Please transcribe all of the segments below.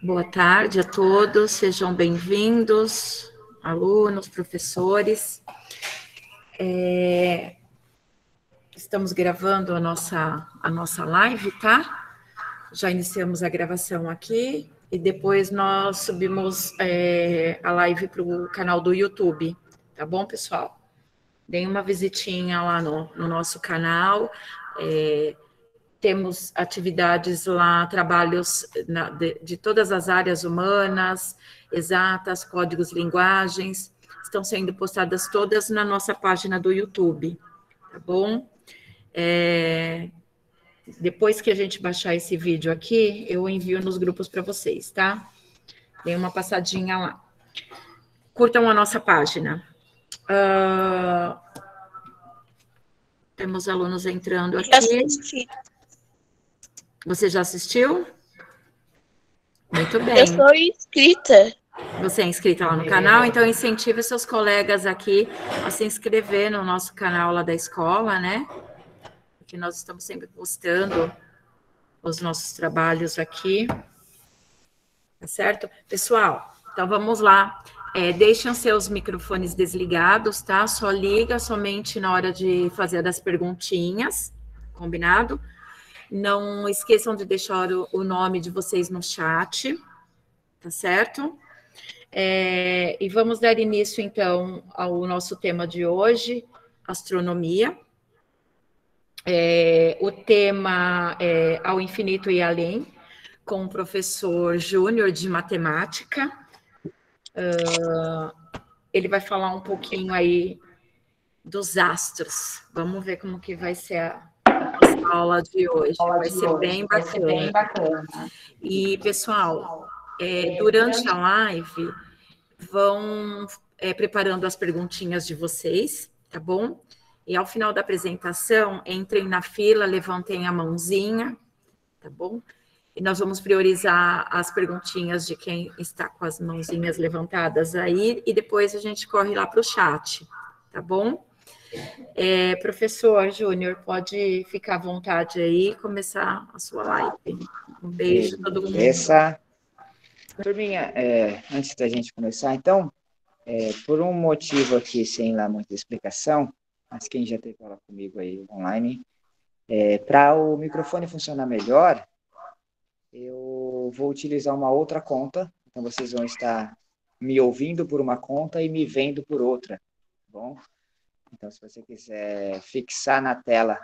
Boa tarde a todos, sejam bem-vindos, alunos, professores. Estamos gravando a nossa live, tá? Já iniciamos a gravação aqui e depois nós subimos a live para o canal do YouTube, tá bom, pessoal? Deem uma visitinha lá no nosso canal. Temos atividades lá, trabalhos de todas as áreas humanas, exatas, códigos, linguagens, estão sendo postadas todas na nossa página do YouTube, tá bom? Depois que a gente baixar esse vídeo aqui, eu envio nos grupos para vocês, tá? Dê uma passadinha lá. Curtam a nossa página. Temos alunos entrando aqui. Você já assistiu? Muito bem. Eu sou inscrita. Você é inscrita lá no canal, então incentive seus colegas aqui a se inscrever no nosso canal lá da escola, né? Porque nós estamos sempre postando os nossos trabalhos aqui. Tá certo? Pessoal, então vamos lá. Deixem seus microfones desligados, tá? Só liga somente na hora de fazer as perguntinhas, combinado? Não esqueçam de deixar o nome de vocês no chat, tá certo? E vamos dar início, então, ao nosso tema de hoje, astronomia. O tema é Ao Infinito e Além, com o professor Júnior de Matemática. Ele vai falar um pouquinho aí dos astros. Vamos ver como que vai ser a nossa aula de hoje. Vai ser bem bacana. E, pessoal, durante a live, vão preparando as perguntinhas de vocês, tá bom? E ao final da apresentação, entrem na fila, levantem a mãozinha, tá bom? E nós vamos priorizar as perguntinhas de quem está com as mãozinhas levantadas aí, e depois a gente corre lá para o chat, tá bom? Professor Júnior, pode ficar à vontade aí e começar a sua live. Um beijo a todo mundo. Turminha, antes da gente começar, então, por um motivo aqui, sem lá muita explicação, mas quem já teve aula comigo aí online, para o microfone funcionar melhor, eu vou utilizar uma outra conta, então vocês vão estar me ouvindo por uma conta e me vendo por outra, tá bom? Então, se você quiser fixar na tela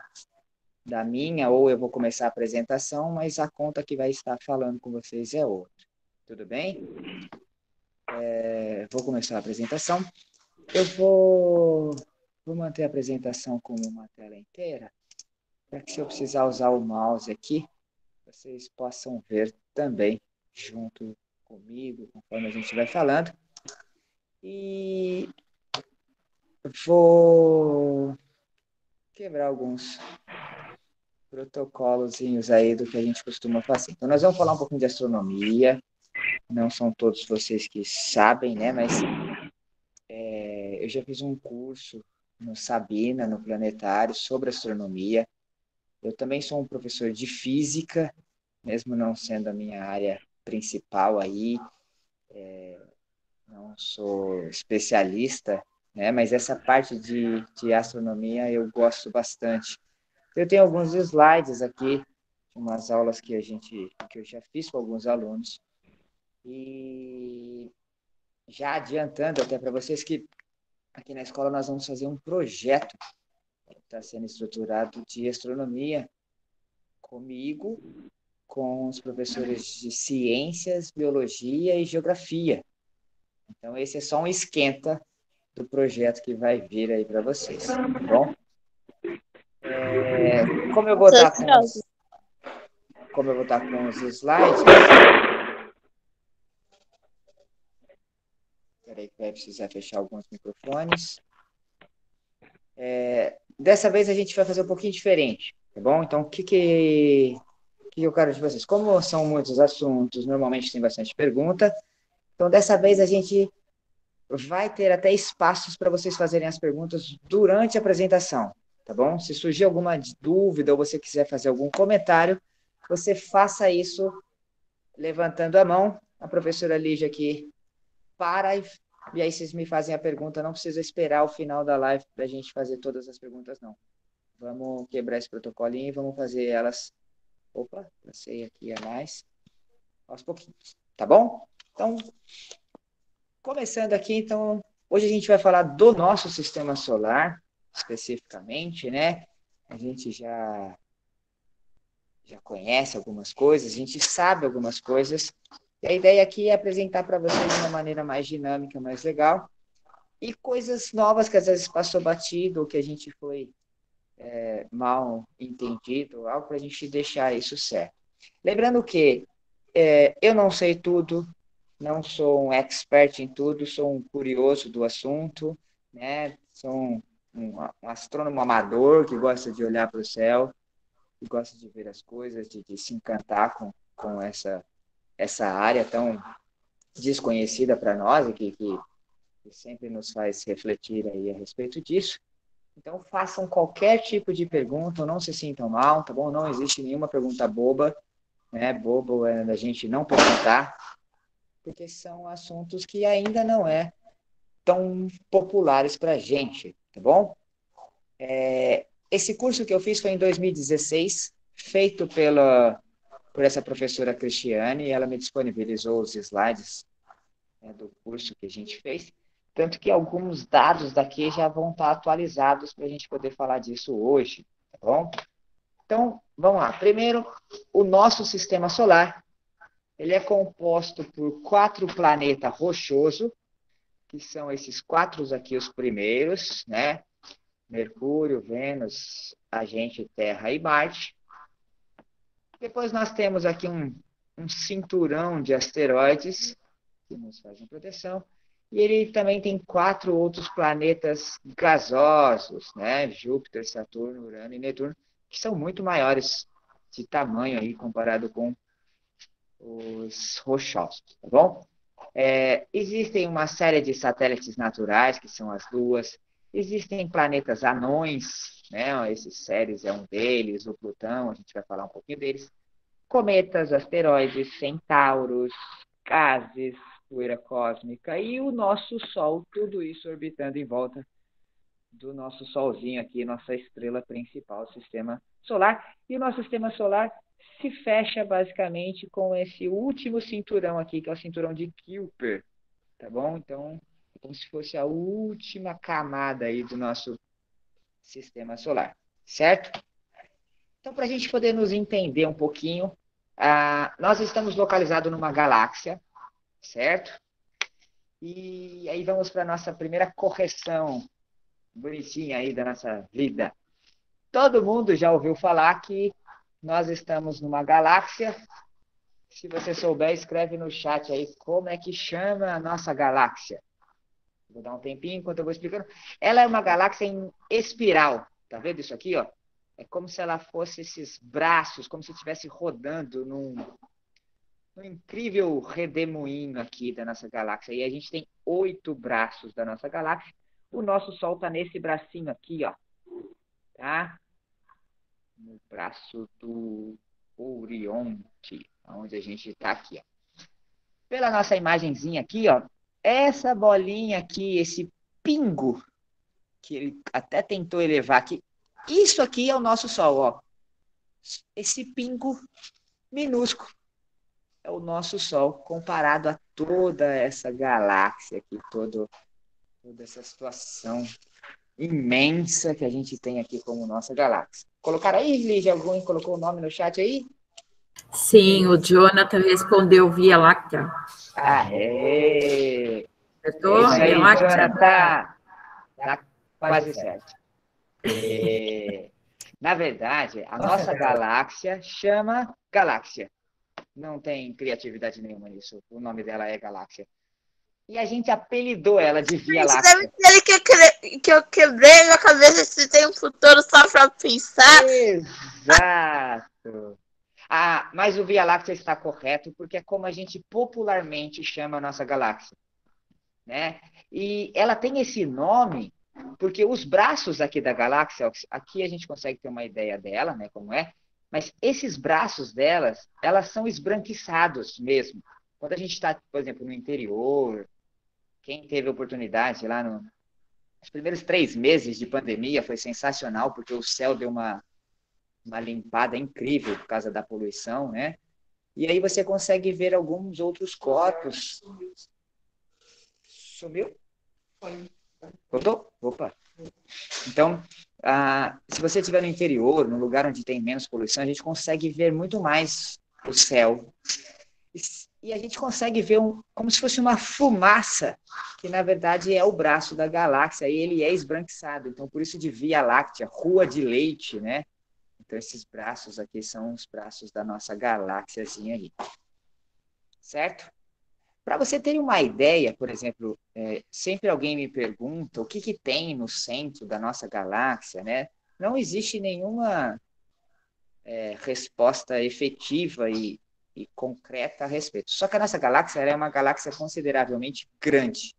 da minha, ou eu vou começar a apresentação, mas a conta que vai estar falando com vocês é outra. Tudo bem? Vou começar a apresentação. Eu vou manter a apresentação como uma tela inteira, para que se eu precisar usar o mouse aqui, vocês possam ver também junto comigo, conforme a gente vai falando. E vou quebrar alguns protocolozinhos aí do que a gente costuma fazer. Então, nós vamos falar um pouquinho de astronomia. Não são todos vocês que sabem, né? Mas eu já fiz um curso no Sabina, no Planetário, sobre astronomia. Eu também sou um professor de física, mesmo não sendo a minha área principal aí. Não sou especialista, né? Mas essa parte de astronomia eu gosto bastante. Eu tenho alguns slides aqui, de umas aulas que eu já fiz com alguns alunos. E já adiantando até para vocês que aqui na escola nós vamos fazer um projeto que está sendo estruturado de astronomia comigo, com os professores de ciências, biologia e geografia. Então, esse é só um esquenta do projeto que vai vir aí para vocês, tá bom? Como eu vou estar com os slides... Peraí que vai precisar fechar alguns microfones. Dessa vez a gente vai fazer um pouquinho diferente, tá bom? Então, o que eu quero de vocês? Como são muitos assuntos, normalmente tem bastante pergunta, então dessa vez a gente vai ter até espaços para vocês fazerem as perguntas durante a apresentação, tá bom? Se surgir alguma dúvida ou você quiser fazer algum comentário, você faça isso levantando a mão a professora Lígia aqui para e aí vocês me fazem a pergunta. Não precisa esperar o final da live para a gente fazer todas as perguntas, não. Vamos quebrar esse protocolinho e vamos fazer elas. Opa, passei aqui a mais. Aos pouquinhos, tá bom? Então, começando aqui, então, hoje a gente vai falar do nosso sistema solar, especificamente, né? A gente já conhece algumas coisas, a gente sabe algumas coisas. E a ideia aqui é apresentar para vocês de uma maneira mais dinâmica, mais legal. E coisas novas que às vezes passou batido, ou que a gente foi mal entendido, algo para a gente deixar isso certo. Lembrando que eu não sei tudo, não sou um expert em tudo, sou um curioso do assunto, né? Sou um astrônomo amador que gosta de olhar para o céu, que gosta de ver as coisas, de se encantar com essa área tão desconhecida para nós e que sempre nos faz refletir aí a respeito disso. Então, façam qualquer tipo de pergunta, não se sintam mal, tá bom? Não existe nenhuma pergunta boba, né? Bobo é da gente não perguntar, porque são assuntos que ainda não tão populares para a gente, tá bom? Esse curso que eu fiz foi em 2016, feito por essa professora Cristiane, e ela me disponibilizou os slides, né, do curso que a gente fez, tanto que alguns dados daqui já vão estar atualizados para a gente poder falar disso hoje, tá bom? Então, vamos lá. Primeiro, o nosso sistema solar, ele é composto por 4 planetas rochosos, que são esses 4 aqui os primeiros, né? Mercúrio, Vênus, a gente, Terra e Marte. Depois nós temos aqui um cinturão de asteroides que nos fazem proteção. E ele também tem 4 outros planetas gasosos, né? Júpiter, Saturno, Urano e Netuno, que são muito maiores de tamanho aí comparado com os rochosos, tá bom? Existem uma série de satélites naturais, que são as luas. Existem planetas anões, né? Esses Ceres é um deles, o Plutão, a gente vai falar um pouquinho deles. Cometas, asteroides, centauros, gases, poeira cósmica e o nosso Sol, tudo isso orbitando em volta do nosso Solzinho aqui, nossa estrela principal, sistema solar. E o nosso sistema solar se fecha basicamente com esse último cinturão aqui, que é o cinturão de Kuiper, tá bom? Então, é como se fosse a última camada aí do nosso sistema solar, certo? Então, para a gente poder nos entender um pouquinho, nós estamos localizados numa galáxia, certo? E aí vamos para a nossa primeira correção bonitinha aí da nossa vida. Todo mundo já ouviu falar que nós estamos numa galáxia. Se você souber, escreve no chat aí como é que chama a nossa galáxia. Vou dar um tempinho enquanto eu vou explicando. Ela é uma galáxia em espiral. Tá vendo isso aqui, ó? É como se ela fosse esses braços, como se estivesse rodando num incrível redemoinho aqui da nossa galáxia. E a gente tem 8 braços da nossa galáxia. O nosso Sol está nesse bracinho aqui, ó. Tá? No braço do Orionte, onde a gente está aqui, ó. Pela nossa imagenzinha aqui, ó. Essa bolinha aqui, esse pingo, que ele até tentou elevar aqui. Isso aqui é o nosso Sol, ó. Esse pingo minúsculo é o nosso Sol comparado a toda essa galáxia aqui, toda essa situação imensa que a gente tem aqui como nossa galáxia. Colocaram aí, Lígia? Alguém colocou o nome no chat aí? Sim, o Jonathan respondeu Via Láctea. Aê! Acertou? É isso aí, Via Láctea? Jonathan. Tá quase certo. Na verdade, a nossa galáxia chama galáxia. Não tem criatividade nenhuma nisso. O nome dela é galáxia. E a gente apelidou ela de Via Láctea. Deve ser que eu quebrei na cabeça se tem um futuro só para pensar. Exato. Mas o Via Láctea está correto, porque é como a gente popularmente chama a nossa galáxia, né? E ela tem esse nome porque os braços aqui da galáxia, aqui a gente consegue ter uma ideia dela, né, como é, mas esses braços delas, elas são esbranquiçados mesmo, quando a gente está, por exemplo, no interior, quem teve oportunidade lá nos primeiros 3 meses de pandemia foi sensacional, porque o céu deu uma limpada incrível por causa da poluição, né? E aí você consegue ver alguns outros corpos. Sumiu? Voltou? Opa. Então, se você estiver no interior, num lugar onde tem menos poluição, a gente consegue ver muito mais o céu. E a gente consegue ver como se fosse uma fumaça, que na verdade é o braço da galáxia, e ele é esbranquiçado. Então, por isso de Via Láctea, Rua de Leite, né? Então, esses braços aqui são os braços da nossa galáxiazinha aí. Certo? Para você ter uma ideia, por exemplo, sempre alguém me pergunta o que tem no centro da nossa galáxia, né? Não existe nenhuma resposta efetiva e concreta a respeito. Só que a nossa galáxia é uma galáxia consideravelmente grande.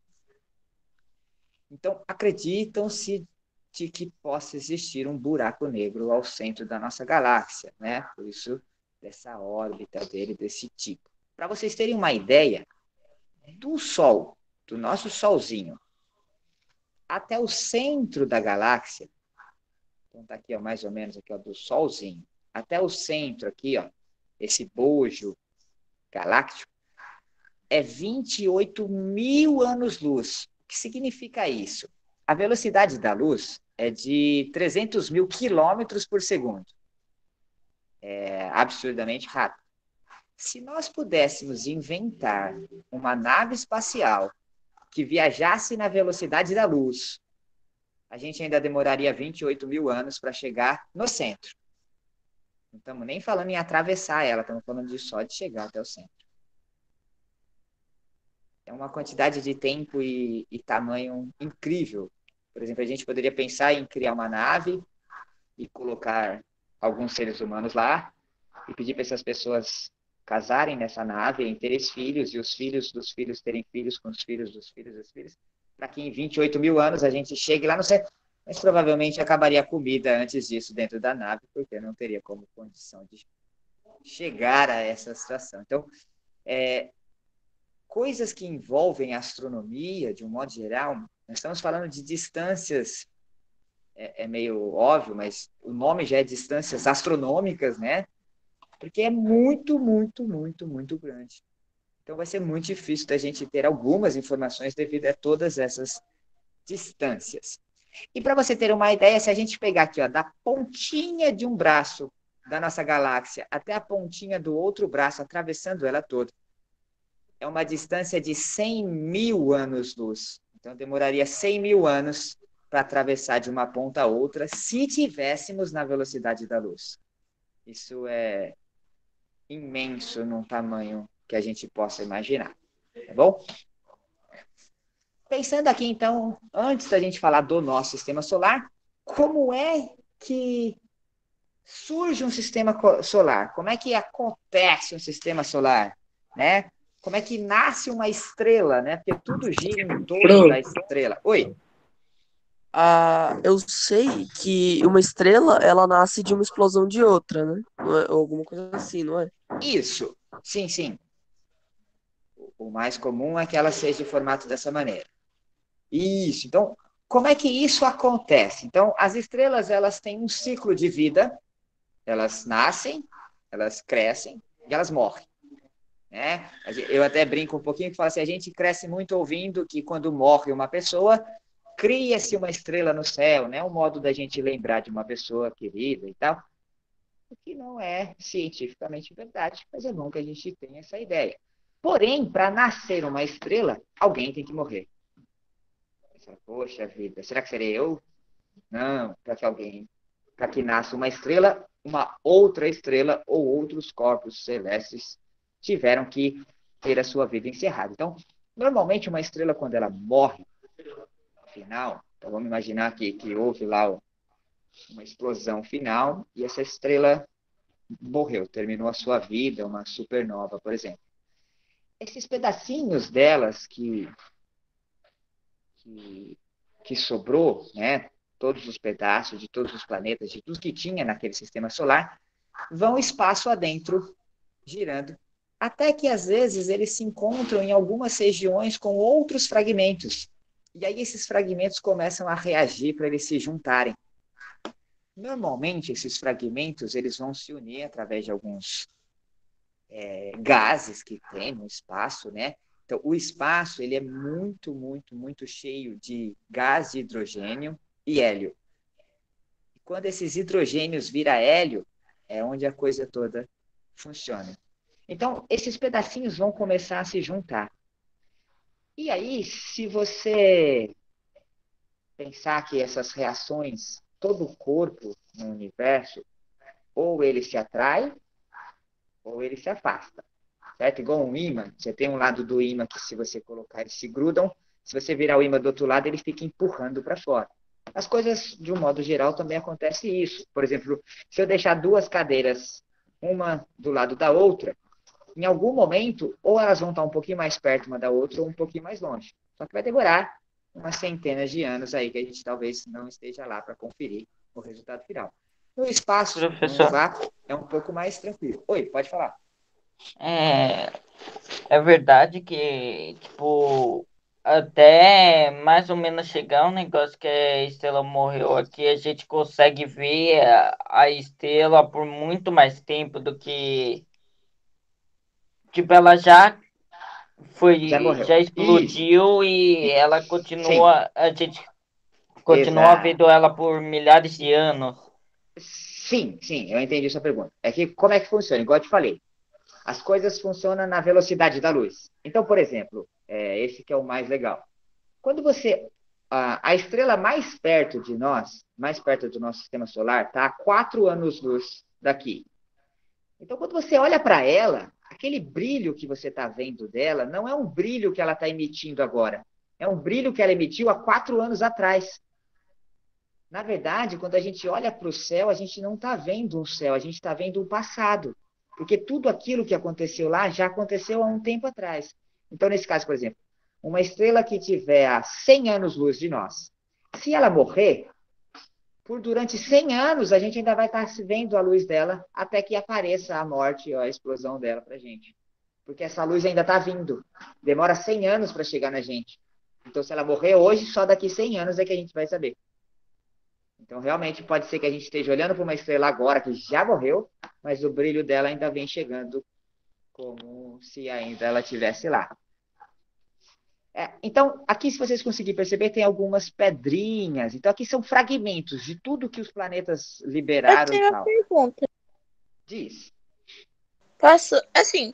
Então, acreditam-se de que possa existir um buraco negro ao centro da nossa galáxia, né? Por isso, dessa órbita dele, desse tipo. Para vocês terem uma ideia, do Sol, do nosso Solzinho, até o centro da galáxia, então tá aqui, ó, mais ou menos aqui, ó, do Solzinho, até o centro aqui, ó, esse bojo galáctico, é 28 mil anos-luz. O que significa isso? A velocidade da luz é de 300 mil quilômetros por segundo. É absurdamente rápido. Se nós pudéssemos inventar uma nave espacial que viajasse na velocidade da luz, a gente ainda demoraria 28 mil anos para chegar no centro. Não estamos nem falando em atravessar ela, estamos falando só de chegar até o centro. É uma quantidade de tempo e tamanho incrível. Por exemplo, a gente poderia pensar em criar uma nave e colocar alguns seres humanos lá e pedir para essas pessoas casarem nessa nave, em terem filhos, e os filhos dos filhos terem filhos com os filhos dos filhos dos filhos, para que em 28 mil anos a gente chegue lá no centro. Mas provavelmente acabaria a comida antes disso dentro da nave, porque não teria como condição de chegar a essa situação. Então, coisas que envolvem a astronomia, de um modo geral, nós estamos falando de distâncias, é meio óbvio, mas o nome já é distâncias astronômicas, né? Porque é muito, muito, muito, muito grande. Então vai ser muito difícil da gente ter algumas informações devido a todas essas distâncias. E para você ter uma ideia, se a gente pegar aqui, ó, da pontinha de um braço da nossa galáxia até a pontinha do outro braço, atravessando ela toda, é uma distância de 100 mil anos-luz. Então demoraria 100 mil anos para atravessar de uma ponta a outra, se tivéssemos na velocidade da luz. Isso é imenso num tamanho que a gente possa imaginar, tá bom? Pensando aqui, então, antes da gente falar do nosso sistema solar, como é que surge um sistema solar? Como é que acontece um sistema solar, né? Como é que nasce uma estrela, né? Porque tudo gira em torno da estrela. Oi? Eu sei que uma estrela, ela nasce de uma explosão de outra, né? Não é? Ou alguma coisa assim, não é? Isso. Sim, sim. O mais comum é que ela seja de formato dessa maneira. Isso. Então, como é que isso acontece? Então, as estrelas, elas têm um ciclo de vida. Elas nascem, elas crescem e elas morrem. Né? Eu até brinco um pouquinho que falo assim, a gente cresce muito ouvindo que quando morre uma pessoa, cria-se uma estrela no céu, né? Um modo da gente lembrar de uma pessoa querida e tal. O que não é cientificamente verdade, mas é bom que a gente tenha essa ideia. Porém, para nascer uma estrela, alguém tem que morrer. Poxa vida, será que serei eu? Não, para que nasça uma estrela, uma outra estrela ou outros corpos celestes tiveram que ter a sua vida encerrada. Então, normalmente uma estrela, quando ela morre, no final, então vamos imaginar que houve lá uma explosão final e essa estrela morreu, terminou a sua vida, uma supernova, por exemplo. Esses pedacinhos delas que sobrou, né, todos os pedaços de todos os planetas, de tudo que tinha naquele sistema solar, vão espaço adentro, girando até que às vezes eles se encontram em algumas regiões com outros fragmentos. E aí esses fragmentos começam a reagir para eles se juntarem. Normalmente esses fragmentos eles vão se unir através de alguns gases que tem no espaço, né? Então o espaço ele é muito, muito, muito cheio de gás de hidrogênio e hélio. E quando esses hidrogênios viram hélio, é onde a coisa toda funciona. Então, esses pedacinhos vão começar a se juntar. E aí, se você pensar que essas reações, todo o corpo no universo, ou ele se atrai, ou ele se afasta. Certo? Igual um ímã. Você tem um lado do ímã que, se você colocar, eles se grudam. Se você virar o ímã do outro lado, ele fica empurrando para fora. As coisas, de um modo geral, também acontece isso. Por exemplo, se eu deixar duas cadeiras, uma do lado da outra, em algum momento, ou elas vão estar um pouquinho mais perto uma da outra, ou um pouquinho mais longe. Só que vai demorar umas centenas de anos aí, que a gente talvez não esteja lá para conferir o resultado final. No espaço, no Professor, vácuo, é um pouco mais tranquilo. Oi, pode falar. é, é verdade que, tipo, até mais ou menos chegar um negócio que a estrela morreu aqui, a gente consegue ver a estrela por muito mais tempo do que, tipo, ela Já morreu. já Isso, explodiu e ela sim, continua, a gente continua exato. vendo ela por milhares de anos. Sim, sim, eu entendi sua pergunta. É que, como é que funciona? Igual eu te falei, as coisas funcionam na velocidade da luz. Então, por exemplo, esse que é o mais legal. Quando você. A estrela mais perto de nós, mais perto do nosso sistema solar, está a 4 anos-luz daqui. Então, quando você olha para ela, aquele brilho que você está vendo dela não é um brilho que ela está emitindo agora. É um brilho que ela emitiu há 4 anos atrás. Na verdade, quando a gente olha para o céu, a gente não está vendo um céu, a gente está vendo um passado. Porque tudo aquilo que aconteceu lá já aconteceu há um tempo atrás. Então, nesse caso, por exemplo, uma estrela que tiver a 100 anos-luz de nós, se ela morrer, por durante 100 anos a gente ainda vai estar vendo a luz dela até que apareça a morte ou a explosão dela para a gente. Porque essa luz ainda está vindo. Demora 100 anos para chegar na gente. Então, se ela morrer hoje, só daqui 100 anos é que a gente vai saber. Então, realmente, pode ser que a gente esteja olhando para uma estrela agora que já morreu, mas o brilho dela ainda vem chegando como se ainda ela estivesse lá. Então, aqui, se vocês conseguirem perceber, tem algumas pedrinhas. Então, aqui são fragmentos de tudo que os planetas Eu liberaram e tenho uma tal. pergunta. Diz. Posso, assim,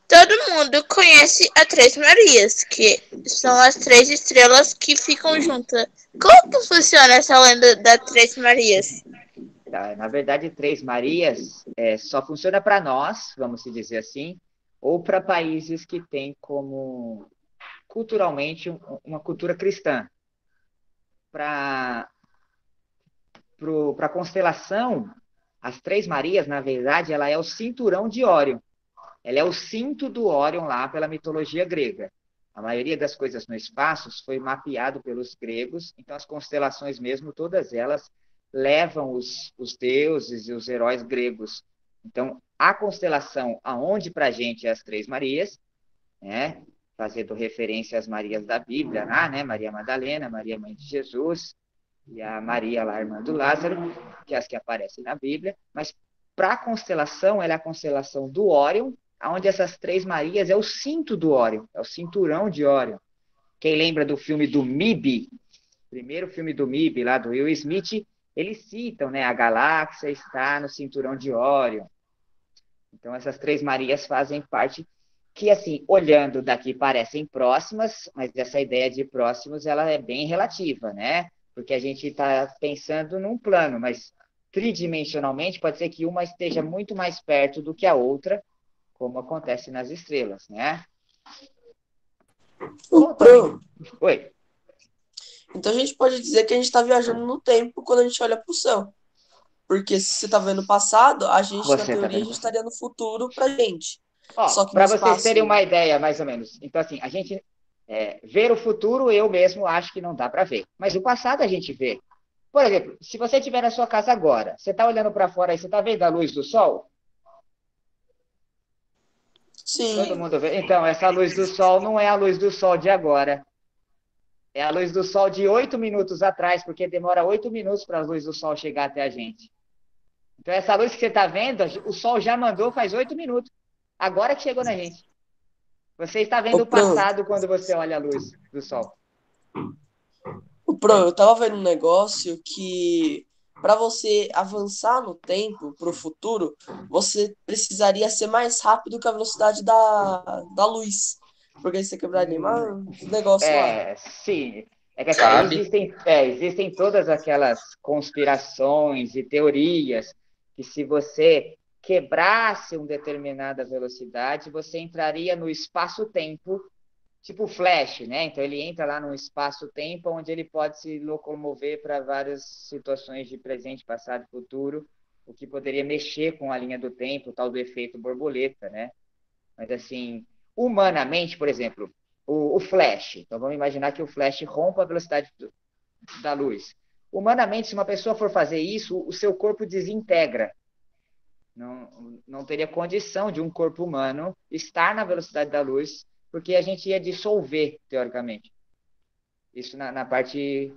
todo mundo conhece as Três Marias, que são as três estrelas que ficam juntas. Como que funciona essa lenda das Três Marias? Tá? Na verdade, Três Marias só funciona para nós, vamos dizer assim, ou para países que têm como culturalmente uma cultura cristã. Para a constelação, as Três Marias, na verdade, ela é o cinturão de Órion. Ela é o cinto do Órion lá pela mitologia grega. A maioria das coisas no espaço foi mapeado pelos gregos, então as constelações mesmo, todas elas levam os deuses e os heróis gregos. Então, a constelação aonde para a gente é as Três Marias, né? Fazendo referência às Marias da Bíblia, lá, né? Maria Madalena, Maria Mãe de Jesus, e a Maria lá, irmã do Lázaro, que é as que aparecem na Bíblia, mas para a constelação, ela é a constelação do Órion, onde essas Três Marias é o cinto do Órion, é o cinturão de Órion. Quem lembra do filme do MIB, primeiro filme do MIB, lá do Will Smith, eles citam, né, a galáxia está no cinturão de Órion. Então, essas Três Marias fazem parte que, assim, olhando daqui parecem próximas, mas essa ideia de próximos, ela é bem relativa, né? Porque a gente está pensando num plano, mas tridimensionalmente pode ser que uma esteja muito mais perto do que a outra, como acontece nas estrelas, né? Então, Oi. então a gente pode dizer que a gente está viajando no tempo quando a gente olha para o céu. Porque se você está vendo o passado, a gente, na Você está teoria, a vendo gente você. estaria no futuro pra gente. Ó, Só que no para vocês terem espaço. uma ideia, mais ou menos. Então, assim, a gente ver o futuro, eu mesmo acho que não dá para ver. Mas o passado a gente vê. Por exemplo, se você estiver na sua casa agora, você está olhando para fora e você está vendo a luz do sol? Sim. Todo mundo vê. Então, essa luz do sol não é a luz do sol de agora. É a luz do sol de 8 minutos atrás, porque demora 8 minutos para a luz do sol chegar até a gente. Então, essa luz que você está vendo, o sol já mandou faz 8 minutos. Agora que chegou na gente. Você está vendo Ô, o Pro, passado quando você olha a luz do sol. eu tava vendo um negócio que para você avançar no tempo, pro futuro, você precisaria ser mais rápido que a velocidade da luz. Porque aí você quebraria mais uns negócios lá. Sim. É que assim, Sabe? existem todas aquelas conspirações e teorias que se você quebrasse uma determinada velocidade, você entraria no espaço-tempo, tipo o Flash, né? Então ele entra lá no espaço-tempo onde ele pode se locomover para várias situações de presente, passado e futuro, o que poderia mexer com a linha do tempo, o tal do efeito borboleta, né? Mas, assim, humanamente, por exemplo, o Flash. Então, vamos imaginar que o Flash rompa a velocidade da luz. Humanamente, se uma pessoa for fazer isso, o seu corpo desintegra. Não teria condição de um corpo humano estar na velocidade da luz, porque a gente ia dissolver, teoricamente. Isso na parte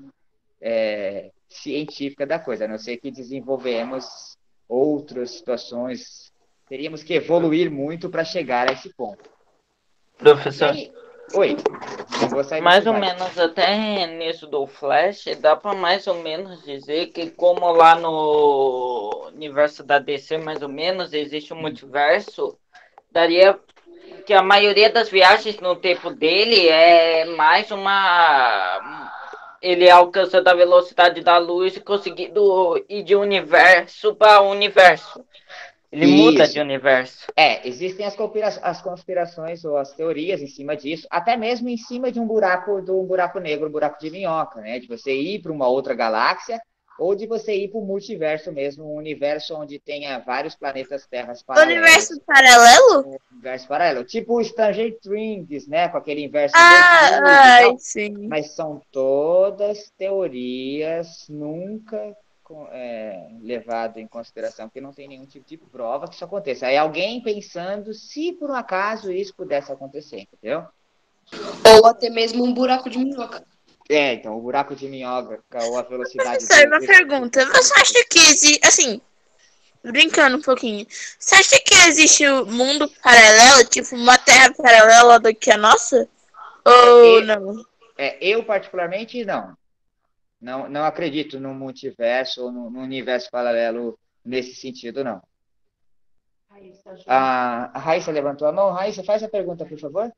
científica da coisa, a não ser que desenvolvemos outras situações. Teríamos que evoluir muito para chegar a esse ponto. E Professor, aí, oi, não vou sair mais desse ou vai. menos até nisso do Flash, dá para mais ou menos dizer que como lá no universo da DC, mais ou menos, existe um multiverso, daria que a maioria das viagens no tempo dele é mais uma... Ele alcançando a velocidade da luz e conseguindo ir de universo para universo. Ele muda de Isso. universo. Existem as conspirações ou as teorias em cima disso, até mesmo em cima de um buraco negro, um buraco de minhoca, né? De você ir para uma outra galáxia ou de você ir para o multiverso mesmo, um universo onde tenha vários planetas terras Universo paralelos. paralelo? Um universo paralelo. Tipo o Stranger Things, né? Com aquele inverso Ah, invertido e ai, tal. sim. Mas são todas teorias, nunca levado em consideração, porque não tem nenhum tipo de prova que isso aconteça. Aí alguém pensando se por um acaso isso pudesse acontecer, entendeu? Ou até mesmo um buraco de minhoca. Então, o buraco de minhoca ou a velocidade Professor, uma pergunta. Você do acha que existe, assim, brincando um pouquinho, você acha que existe um mundo paralelo, tipo uma terra paralela do que a nossa? Ou e, não? eu particularmente, não. Não acredito no multiverso ou no universo paralelo nesse sentido, não. A Raíssa levantou a mão. Raíssa, faz a pergunta, por favor.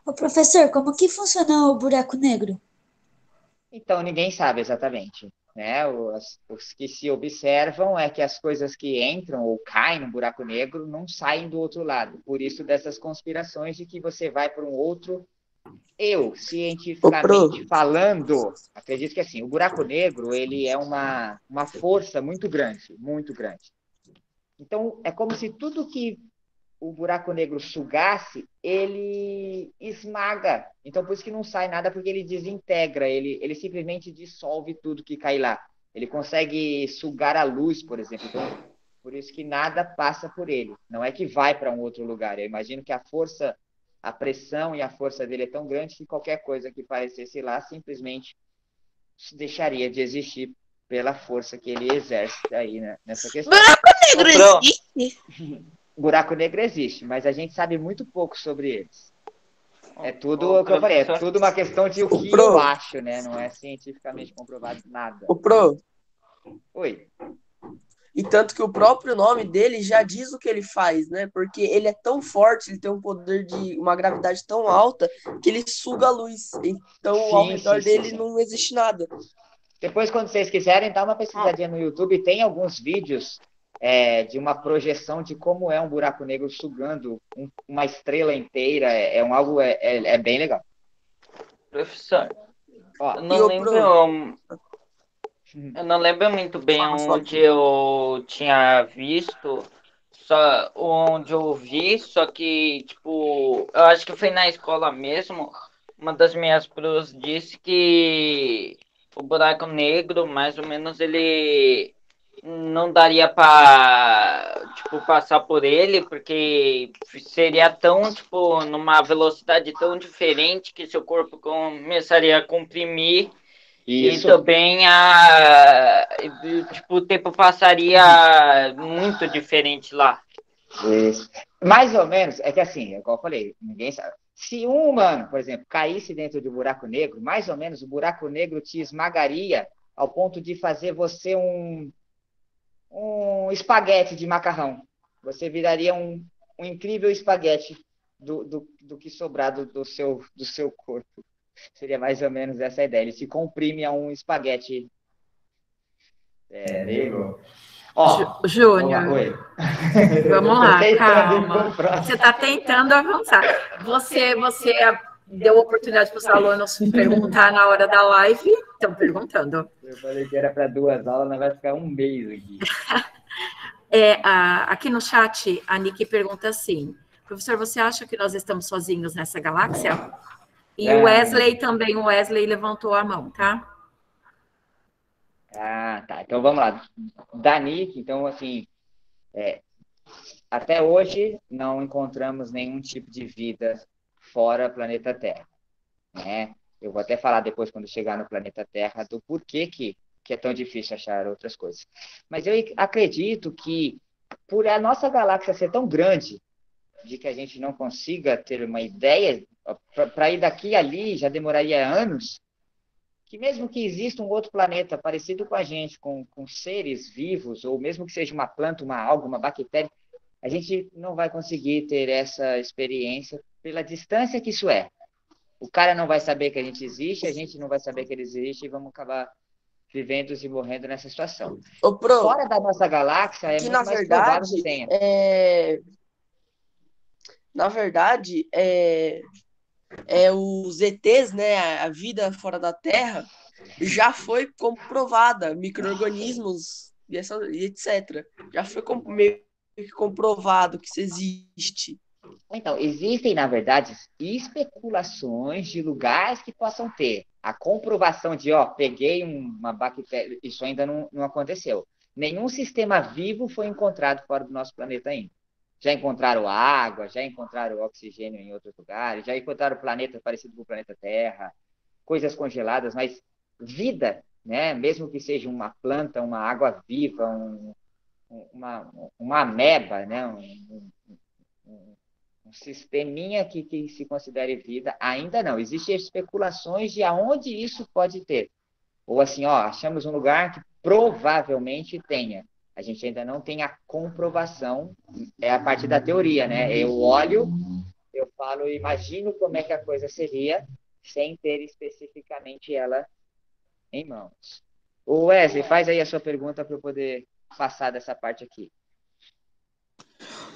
Ô, professor, como que funciona o buraco negro? Então, ninguém sabe exatamente, né? Os que se observam é que as coisas que entram ou caem no buraco negro não saem do outro lado. Por isso, dessas conspirações de que você vai para um outro. Eu, Ô, Pro, cientificamente falando, acredito que assim, o buraco negro ele é uma força muito grande, muito grande. Então, é como se tudo que o buraco negro sugasse, ele esmaga. Então, por isso que não sai nada, porque ele desintegra, ele simplesmente dissolve tudo que cai lá. Ele consegue sugar a luz, por exemplo. Então, por isso que nada passa por ele. Não é que vai para um outro lugar. Eu imagino que a pressão e a força dele é tão grande que qualquer coisa que parecesse lá simplesmente deixaria de existir pela força que ele exerce aí, né, nessa questão. Buraco negro Ô, Pro, existe? Buraco negro existe, mas a gente sabe muito pouco sobre eles. É tudo ô, o que eu falei, é professor, tudo uma questão de o ô, que Pro, eu acho, né? Não é cientificamente comprovado nada. ô, Pro. Oi. E tanto que o próprio nome dele já diz o que ele faz, né? Porque ele é tão forte, ele tem um poder de uma gravidade tão alta que ele suga a luz. Então, ao Sim, sim, redor sim, dele sim. não existe nada. Depois, quando vocês quiserem, dá uma pesquisadinha no YouTube. Tem alguns vídeos de uma projeção de como é um buraco negro sugando uma estrela inteira. É bem legal. professor, Ó, eu E não o lembro, Pro, eu não lembro muito bem fala onde aqui. eu tinha visto, só onde eu vi, só que, tipo, eu acho que foi na escola mesmo, uma das minhas pros disse que o buraco negro, mais ou menos, ele não daria para, tipo, passar por ele, porque seria tão, tipo, numa velocidade tão diferente que seu corpo começaria a comprimir e Isso. também tipo, o tempo passaria muito diferente lá. Isso. Mais ou menos, é que assim, igual eu falei, ninguém sabe. Se um humano, por exemplo, caísse dentro de um buraco negro, mais ou menos o buraco negro te esmagaria ao ponto de fazer você um espaguete de macarrão. Você viraria um incrível espaguete do que sobrar do seu corpo. Seria mais ou menos essa a ideia. Ele se comprime a um espaguete negro. Ó, Júnior, oi. vamos Tô lá, tentando ir pro calma. próximo. Você está tentando avançar. Você deu oportunidade para os alunos perguntar na hora da live, estão perguntando. Eu falei que era para 2 aulas, mas vai ficar um mês aqui. Aqui no chat, a Nick pergunta assim: professor, você acha que nós estamos sozinhos nessa galáxia? E o Wesley também, o Wesley levantou a mão, tá? Ah, tá. Então vamos lá. Da Nick, então, assim, até hoje não encontramos nenhum tipo de vida fora planeta Terra, né? Eu vou até falar depois, quando chegar no planeta Terra, do porquê que é tão difícil achar outras coisas. Mas eu acredito que, por a nossa galáxia ser tão grande, de que a gente não consiga ter uma ideia, para ir daqui a ali já demoraria anos, que mesmo que exista um outro planeta parecido com a gente, com seres vivos, ou mesmo que seja uma planta, uma alga, uma bactéria, a gente não vai conseguir ter essa experiência pela distância que isso é. O cara não vai saber que a gente não vai saber que ele existe, e vamos acabar vivendo e morrendo nessa situação. Ô, Pro, Fora da nossa galáxia, é que muito na mais provável verdade, que tenha. na verdade, os ETs, né, a vida fora da Terra, já foi comprovada, micro-organismos e etc. Já foi meio que comprovado que isso existe. Então, existem, na verdade, especulações de lugares que possam ter. A comprovação de, peguei uma bactéria, isso ainda não aconteceu. Nenhum sistema vivo foi encontrado fora do nosso planeta ainda. Já encontraram água, já encontraram oxigênio em outros lugares, já encontraram planeta parecido com o planeta Terra, coisas congeladas, mas vida, né? Mesmo que seja uma planta, uma água viva, uma ameba, né? Um sisteminha que se considere vida, ainda não. Existem especulações de aonde isso pode ter. Ou assim, achamos um lugar que provavelmente tenha. A gente ainda não tem a comprovação, é a parte da teoria, né? Eu olho, eu falo, imagino como é que a coisa seria, sem ter especificamente ela em mãos. O Wesley, faz aí a sua pergunta para eu poder passar dessa parte aqui.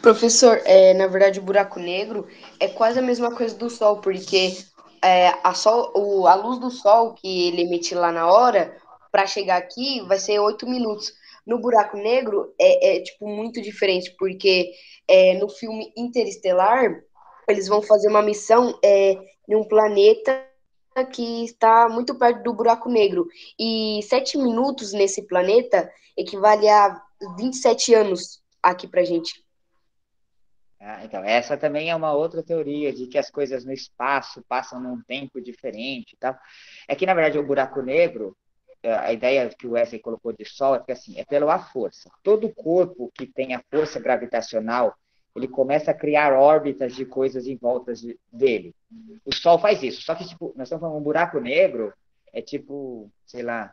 Professor, na verdade, o buraco negro é quase a mesma coisa do Sol, porque a luz do Sol que ele emite lá na hora, para chegar aqui, vai ser 8 minutos. No buraco negro tipo, muito diferente, porque no filme Interestelar, eles vão fazer uma missão em um planeta que está muito perto do buraco negro. E 7 minutos nesse planeta equivale a 27 anos aqui pra gente. Então, essa também é uma outra teoria de que as coisas no espaço passam num tempo diferente e tal. É que, na verdade, o buraco negro, a ideia que o Wesley colocou de Sol é que, assim, é pela força. Todo corpo que tem a força gravitacional, ele começa a criar órbitas de coisas em volta dele. O Sol faz isso. Só que, tipo, nós estamos falando um buraco negro, é tipo, sei lá,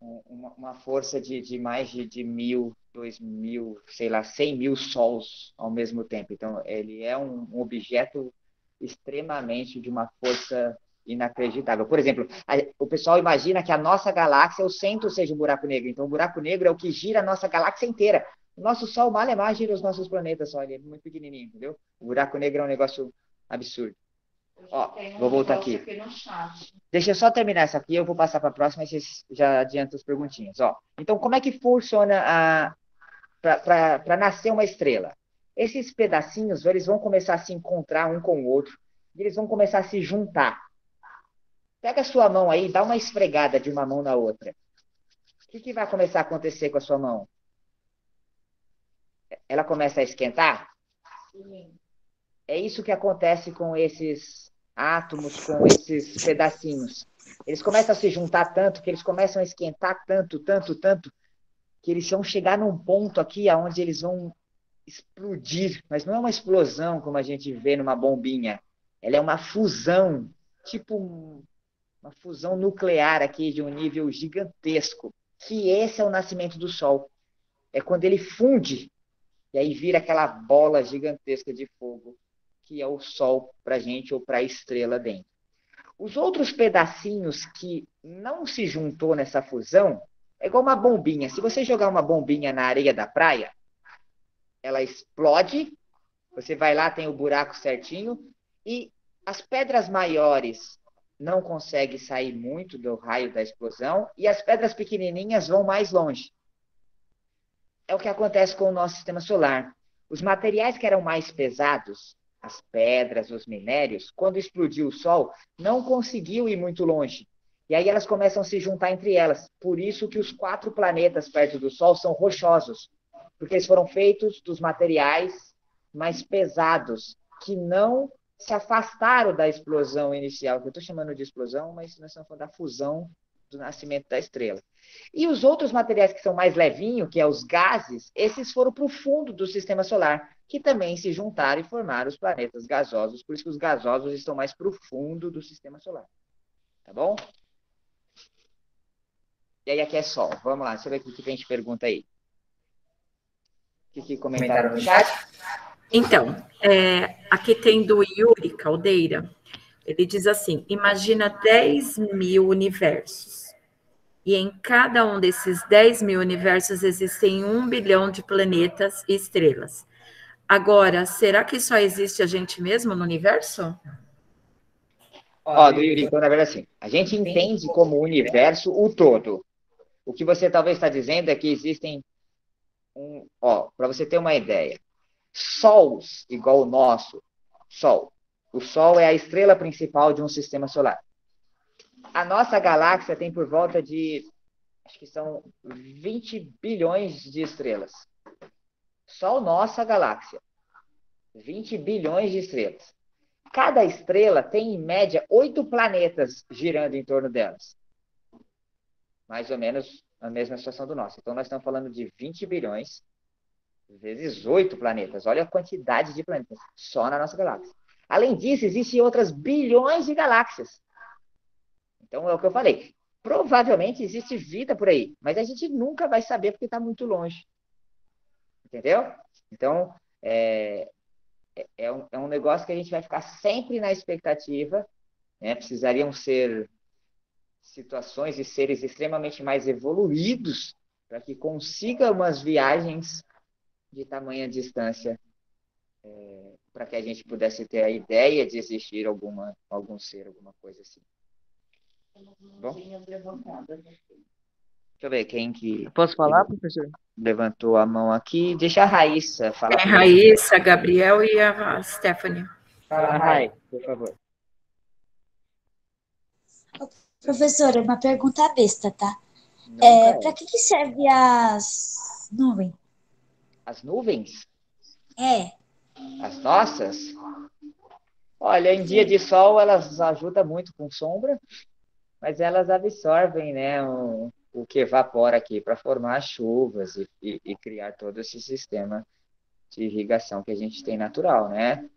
uma força de mais de 1.000, 2.000, sei lá, 100.000 sols ao mesmo tempo. Então, ele é um objeto extremamente de uma força inacreditável. Por exemplo, o pessoal imagina que a nossa galáxia, o centro seja um buraco negro. Então, o buraco negro é o que gira a nossa galáxia inteira. O nosso Sol, mal é mais, gira os nossos planetas só. Ele é muito pequenininho, entendeu? O buraco negro é um negócio absurdo. Vou voltar aqui. Deixa eu só terminar essa aqui, eu vou passar para a próxima e vocês já adiantam as perguntinhas. Então, como é que funciona para nascer uma estrela? Esses pedacinhos, eles vão começar a se encontrar um com o outro, e eles vão começar a se juntar. Pega a sua mão aí, dá uma esfregada de uma mão na outra. que vai começar a acontecer com a sua mão? Ela começa a esquentar? É isso que acontece com esses átomos, com esses pedacinhos. Eles começam a se juntar tanto, que eles começam a esquentar tanto, tanto, tanto, que eles vão chegar num ponto aqui onde eles vão explodir. Mas não é uma explosão como a gente vê numa bombinha. Ela é uma fusão, tipo uma fusão nuclear aqui de um nível gigantesco. Que esse é o nascimento do Sol. É quando ele funde, e aí vira aquela bola gigantesca de fogo, que é o Sol para a gente ou para a estrela dentro. Os outros pedacinhos que não se juntou nessa fusão, é igual uma bombinha. Se você jogar uma bombinha na areia da praia, ela explode, você vai lá, tem o buraco certinho, e as pedras maiores não conseguem sair muito do raio da explosão, e as pedras pequenininhas vão mais longe. É o que acontece com o nosso sistema solar. Os materiais que eram mais pesados, as pedras, os minérios, quando explodiu o Sol, não conseguiu ir muito longe. E aí elas começam a se juntar entre elas. Por isso que os 4 planetas perto do Sol são rochosos. Porque eles foram feitos dos materiais mais pesados, que não se afastaram da explosão inicial, que eu estou chamando de explosão, mas nós estamos falando da fusão do nascimento da estrela. E os outros materiais que são mais levinhos, que é os gases, esses foram para o fundo do sistema solar, que também se juntaram e formaram os planetas gasosos, por isso que os gasosos estão mais para o fundo do sistema solar. Tá bom? E aí aqui é Sol. Vamos lá, deixa eu ver o que a gente pergunta aí. O que comentaram no chat? Então, aqui tem do Yuri Caldeira. Ele diz assim: imagina 10.000 universos. E em cada um desses 10.000 universos existem 1 bilhão de planetas e estrelas. Agora, será que só existe a gente mesmo no universo? Do Yuri, então, na verdade, assim, a gente entende como universo o todo. O que você talvez está dizendo é que existem para você ter uma ideia, sols igual o nosso, Sol. O Sol é a estrela principal de um sistema solar. A nossa galáxia tem por volta de, acho que são 20 bilhões de estrelas. Só a nossa galáxia. 20 bilhões de estrelas. Cada estrela tem, em média, 8 planetas girando em torno delas. Mais ou menos a mesma situação do nosso. Então, nós estamos falando de 20 bilhões vezes 8 planetas. Olha a quantidade de planetas só na nossa galáxia. Além disso, existem outras bilhões de galáxias. Então, é o que eu falei. Provavelmente existe vida por aí, mas a gente nunca vai saber porque está muito longe. Entendeu? Então, é um negócio que a gente vai ficar sempre na expectativa, né? Precisariam ser situações e seres extremamente mais evoluídos para que consiga umas viagens de tamanha distância, para que a gente pudesse ter a ideia de existir algum ser, alguma coisa assim. Bom? Deixa eu ver quem que... Posso falar, professor? Levantou a mão aqui. Deixa a Raíssa falar. Tem a Raíssa, a Gabriel e a Stephanie. Fala, Rai, por favor. Professora, uma pergunta besta, tá? Para que serve as nuvens? As nuvens? É. As nossas? Olha, em dia de sol elas ajudam muito com sombra, mas elas absorvem, né, o que evapora aqui para formar chuvas e criar todo esse sistema de irrigação que a gente tem natural, né?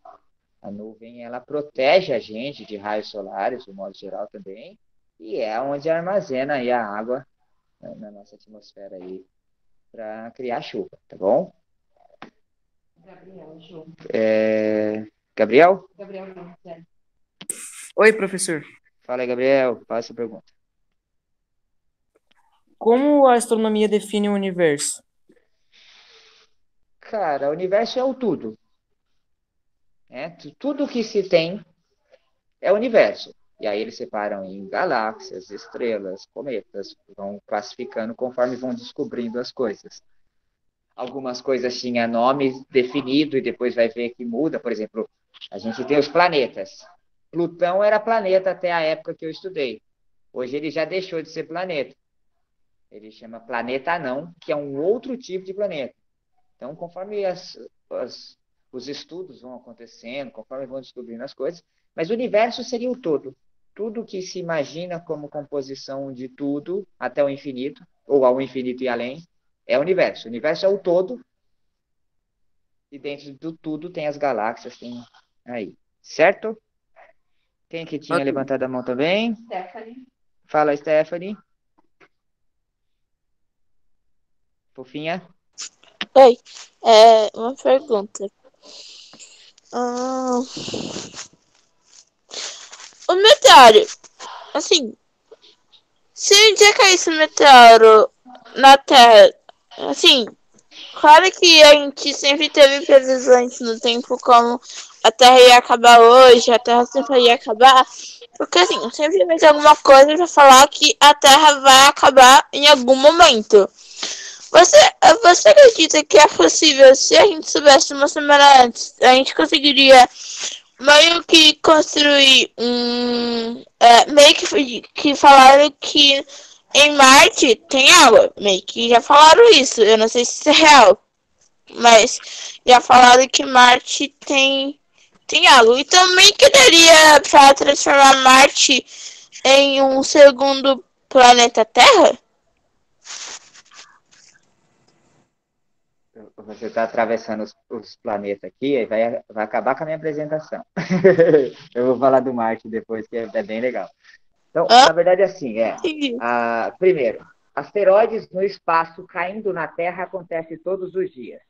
A nuvem, ela protege a gente de raios solares, de modo geral também, e é onde armazena aí a água, né, na nossa atmosfera aí para criar chuva, tá bom? Gabriel? Oi, professor. Fala aí, Gabriel, faça a pergunta. Como a astronomia define o universo? Cara, o universo é o tudo. Né? Tudo que se tem é o universo. E aí eles separam em galáxias, estrelas, cometas, vão classificando conforme vão descobrindo as coisas. Algumas coisas tinham nome definido e depois vai ver que muda. Por exemplo, a gente tem os planetas. Plutão era planeta até a época que eu estudei. Hoje ele já deixou de ser planeta. Ele chama planeta anão, que é um outro tipo de planeta. Então, conforme os estudos vão acontecendo, conforme vão descobrindo as coisas, mas o universo seria o todo. Tudo que se imagina como composição de tudo até o infinito, ou ao infinito e além, é o universo. O universo é o todo, e dentro do tudo tem as galáxias, tem aí. Certo? Quem que tinha levantado a mão também? Stephanie. Fala, Stephanie. Fofinha. Oi, uma pergunta. Ah, o meteoro, assim, se um dia caísse um meteoro na Terra, assim, claro que a gente sempre teve previsões no tempo como a Terra ia acabar hoje, a Terra sempre ia acabar, porque assim, sempre vai ter alguma coisa pra falar que a Terra vai acabar em algum momento. Você acredita que é possível, se a gente soubesse uma semana antes, a gente conseguiria meio que construir meio que falaram que em Marte tem água. Meio que já falaram isso. Eu não sei se isso é real. Mas já falaram que Marte tem água. E também que daria para transformar Marte em um segundo planeta Terra? Você está atravessando os planetas aqui, aí vai acabar com a minha apresentação. Eu vou falar do Marte depois, que é bem legal. Então, Hã? na verdade, assim, primeiro, asteroides no espaço caindo na Terra acontece todos os dias.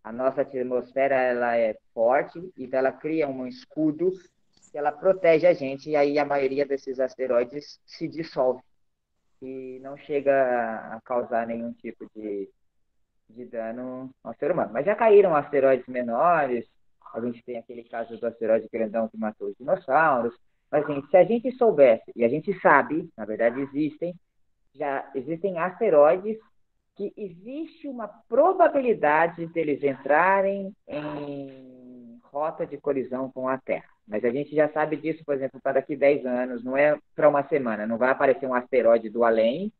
A nossa atmosfera ela é forte, então ela cria um escudo que ela protege a gente, e aí a maioria desses asteroides se dissolve e não chega a causar nenhum tipo de dano ao ser humano. Mas já caíram asteroides menores, a gente tem aquele caso do asteroide grandão que matou os dinossauros, mas assim, se a gente soubesse, e a gente sabe, na verdade já existem asteroides que existe uma probabilidade deles entrarem em rota de colisão com a Terra. Mas a gente já sabe disso, por exemplo, para daqui 10 anos, não é para uma semana, não vai aparecer um asteroide do além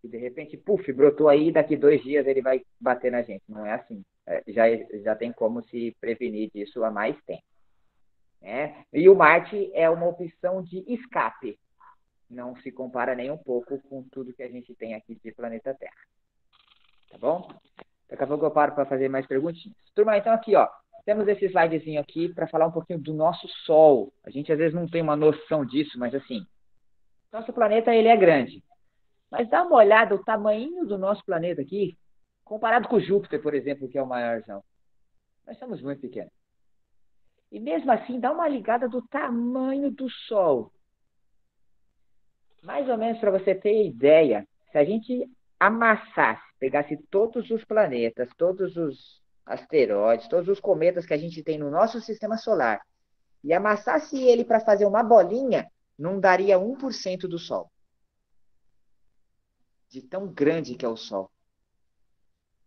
e de repente, puf, brotou aí, daqui 2 dias ele vai bater na gente. Não é assim. Já tem como se prevenir disso há mais tempo. Né? E o Marte é uma opção de escape. Não se compara nem um pouco com tudo que a gente tem aqui de planeta Terra. Tá bom? Daqui a pouco eu paro para fazer mais perguntinhas. Turma, então aqui, ó, temos esse slidezinho aqui para falar um pouquinho do nosso Sol. A gente às vezes não tem uma noção disso, mas assim, nosso planeta ele é grande. Mas dá uma olhada o tamanho do nosso planeta aqui, comparado com Júpiter, por exemplo, que é o maiorzão. Nós somos muito pequenos. E mesmo assim, dá uma ligada do tamanho do Sol. Mais ou menos para você ter ideia, se a gente amassasse, pegasse todos os planetas, todos os asteroides, todos os cometas que a gente tem no nosso sistema solar, e amassasse ele para fazer uma bolinha, não daria 1% do Sol. De tão grande que é o Sol.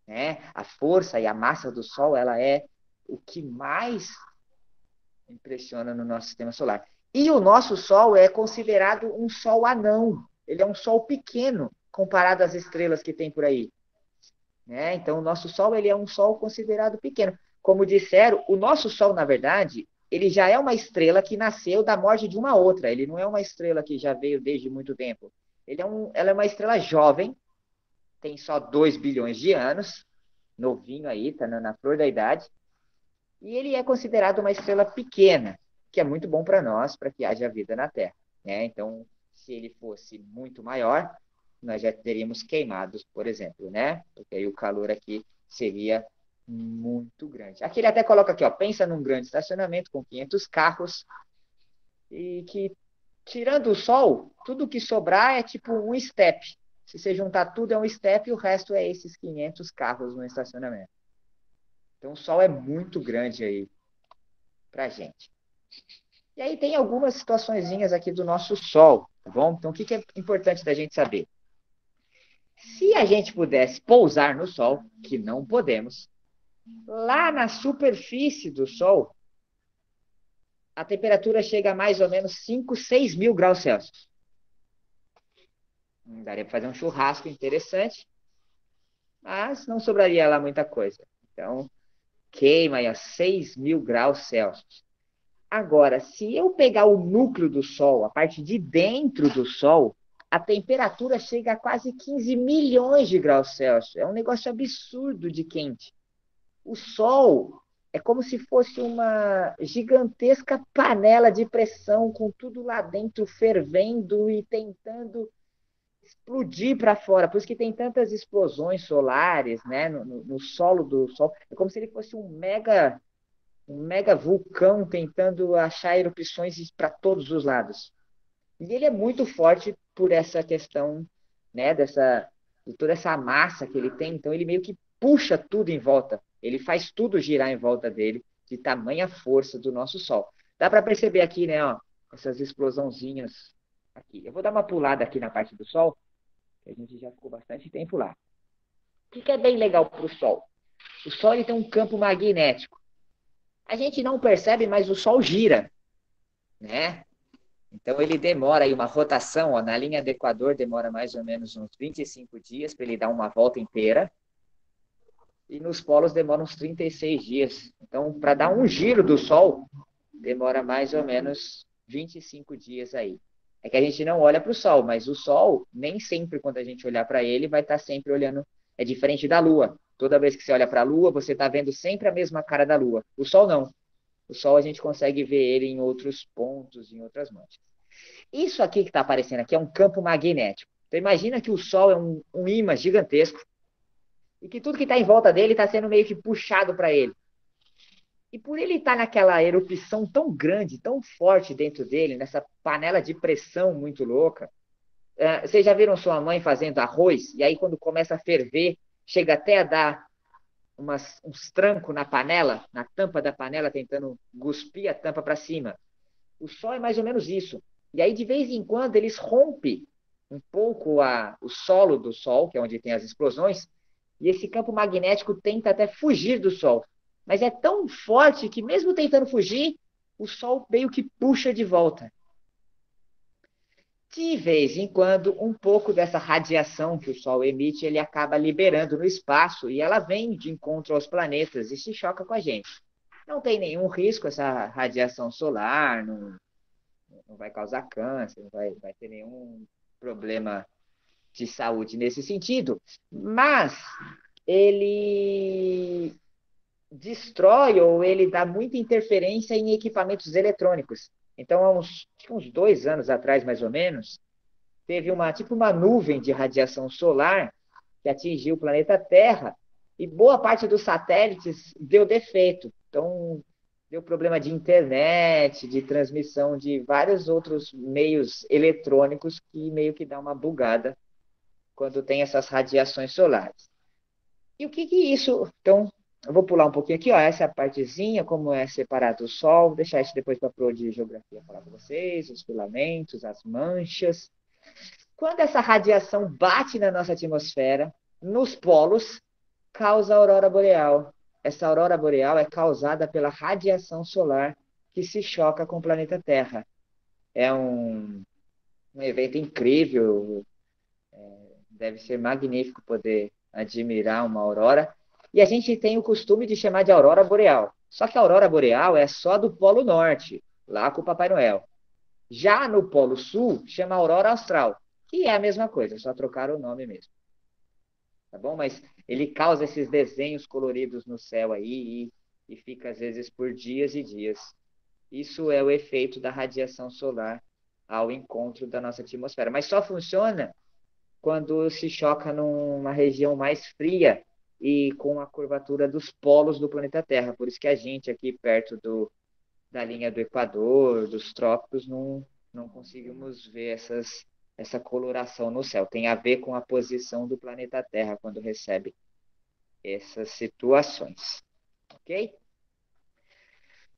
Né? A força e a massa do Sol, ela é o que mais impressiona no nosso sistema solar. E o nosso Sol é considerado um Sol anão. Ele é um Sol pequeno comparado às estrelas que tem por aí. Né? Então, o nosso Sol ele é um Sol considerado pequeno. Como disseram, o nosso Sol, na verdade, ele já é uma estrela que nasceu da morte de uma outra. Ele não é uma estrela que já veio desde muito tempo. Ela é uma estrela jovem, tem só 2 bilhões de anos, novinho aí, está na flor da idade, e ele é considerado uma estrela pequena, que é muito bom para nós, para que haja vida na Terra. Né? Então, se ele fosse muito maior, nós já teríamos queimados, por exemplo, né? Porque aí o calor aqui seria muito grande. Aqui ele até coloca aqui, ó, pensa num grande estacionamento com 500 carros, e que, tirando o Sol, tudo que sobrar é tipo um step. Se você juntar tudo é um step e o resto é esses 500 carros no estacionamento. Então o Sol é muito grande aí pra gente. E aí tem algumas situaçõezinhas aqui do nosso Sol, tá bom? Então o que é importante da gente saber? Se a gente pudesse pousar no Sol, que não podemos, lá na superfície do Sol, a temperatura chega a mais ou menos 5, 6 mil graus Celsius. Daria para fazer um churrasco interessante, mas não sobraria lá muita coisa. Então, queima aí a 6.000 graus Celsius. Agora, se eu pegar o núcleo do Sol, a parte de dentro do Sol, a temperatura chega a quase 15 milhões de graus Celsius. É um negócio absurdo de quente. O Sol é como se fosse uma gigantesca panela de pressão com tudo lá dentro fervendo e tentando explodir para fora. Por isso que tem tantas explosões solares, né, no solo do Sol. É como se ele fosse um mega vulcão tentando achar erupções para todos os lados. E ele é muito forte por essa questão, né, de toda essa massa que ele tem. Então ele meio que puxa tudo em volta. Ele faz tudo girar em volta dele, de tamanha força do nosso Sol. Dá para perceber aqui, né, ó, essas explosãozinhas aqui. Eu vou dar uma pulada aqui na parte do Sol, que a gente já ficou bastante tempo lá. O que é bem legal para o Sol? O Sol ele tem um campo magnético. A gente não percebe, mas o Sol gira, né? Então ele demora aí uma rotação, ó, na linha do Equador demora mais ou menos uns 25 dias para ele dar uma volta inteira. E nos polos demora uns 36 dias. Então, para dar um giro do Sol, demora mais ou menos 25 dias aí. É que a gente não olha para o Sol, mas o Sol, nem sempre quando a gente olhar para ele, vai estar sempre olhando. É diferente da Lua. Toda vez que você olha para a Lua, você está vendo sempre a mesma cara da Lua. O Sol não. O Sol a gente consegue ver ele em outros pontos, em outras manchas. Isso aqui que está aparecendo aqui é um campo magnético. Então imagina que o Sol é um ímã gigantesco e que tudo que está em volta dele está sendo meio que puxado para ele. E por ele estar naquela erupção tão grande, tão forte dentro dele, nessa panela de pressão muito louca, vocês já viram sua mãe fazendo arroz? E aí quando começa a ferver, chega até a dar uns trancos na panela, na tampa da panela, tentando cuspir a tampa para cima. O Sol é mais ou menos isso. E aí, de vez em quando, eles rompem um pouco o solo do Sol, que é onde tem as explosões, e esse campo magnético tenta até fugir do Sol. Mas é tão forte que, mesmo tentando fugir, o Sol meio que puxa de volta. De vez em quando, um pouco dessa radiação que o Sol emite, ele acaba liberando no espaço e ela vem de encontro aos planetas e se choca com a gente. Não tem nenhum risco essa radiação solar, não vai causar câncer, não vai ter nenhum problema de saúde nesse sentido, mas ele destrói ou ele dá muita interferência em equipamentos eletrônicos. Então, há uns 2 anos atrás, mais ou menos, teve uma nuvem de radiação solar que atingiu o planeta Terra e boa parte dos satélites deu defeito. Então, deu problema de internet, de transmissão de vários outros meios eletrônicos que meio que dá uma bugada quando tem essas radiações solares. E o que isso... Então, eu vou pular um pouquinho aqui, ó, essa partezinha, como é separado o Sol, vou deixar isso depois para a Pro de Geografia falar para vocês, os filamentos, as manchas. Quando essa radiação bate na nossa atmosfera, nos polos, causa a aurora boreal. Essa aurora boreal é causada pela radiação solar que se choca com o planeta Terra. É um evento incrível, deve ser magnífico poder admirar uma aurora. E a gente tem o costume de chamar de aurora boreal. Só que a aurora boreal é só do Polo Norte, lá com o Papai Noel. Já no Polo Sul, chama aurora austral, que é a mesma coisa, só trocaram o nome mesmo. Tá bom? Mas ele causa esses desenhos coloridos no céu aí e fica, às vezes, por dias e dias. Isso é o efeito da radiação solar ao encontro da nossa atmosfera. Mas só funciona quando se choca numa região mais fria e com a curvatura dos polos do planeta Terra. Por isso que a gente aqui perto da linha do Equador, dos trópicos, não conseguimos ver essa coloração no céu. Tem a ver com a posição do planeta Terra quando recebe essas situações. Ok?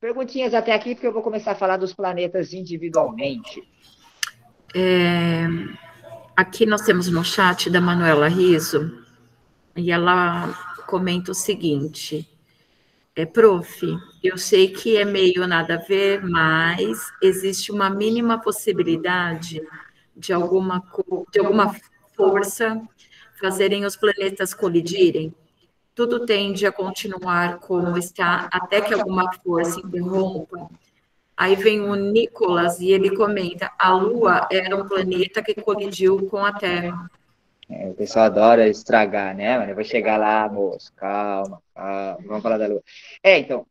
Perguntinhas até aqui, porque eu vou começar a falar dos planetas individualmente. Aqui nós temos no chat da Manuela Riso, e ela comenta o seguinte: prof, eu sei que é meio nada a ver, mas existe uma mínima possibilidade de alguma força fazerem os planetas colidirem. Tudo tende a continuar como está até que alguma força interrompa. Aí vem o Nicolas e ele comenta: a Lua era um planeta que colidiu com a Terra. O pessoal adora estragar, né? Mas eu vou chegar lá, moço, calma, calma, vamos falar da Lua. Então,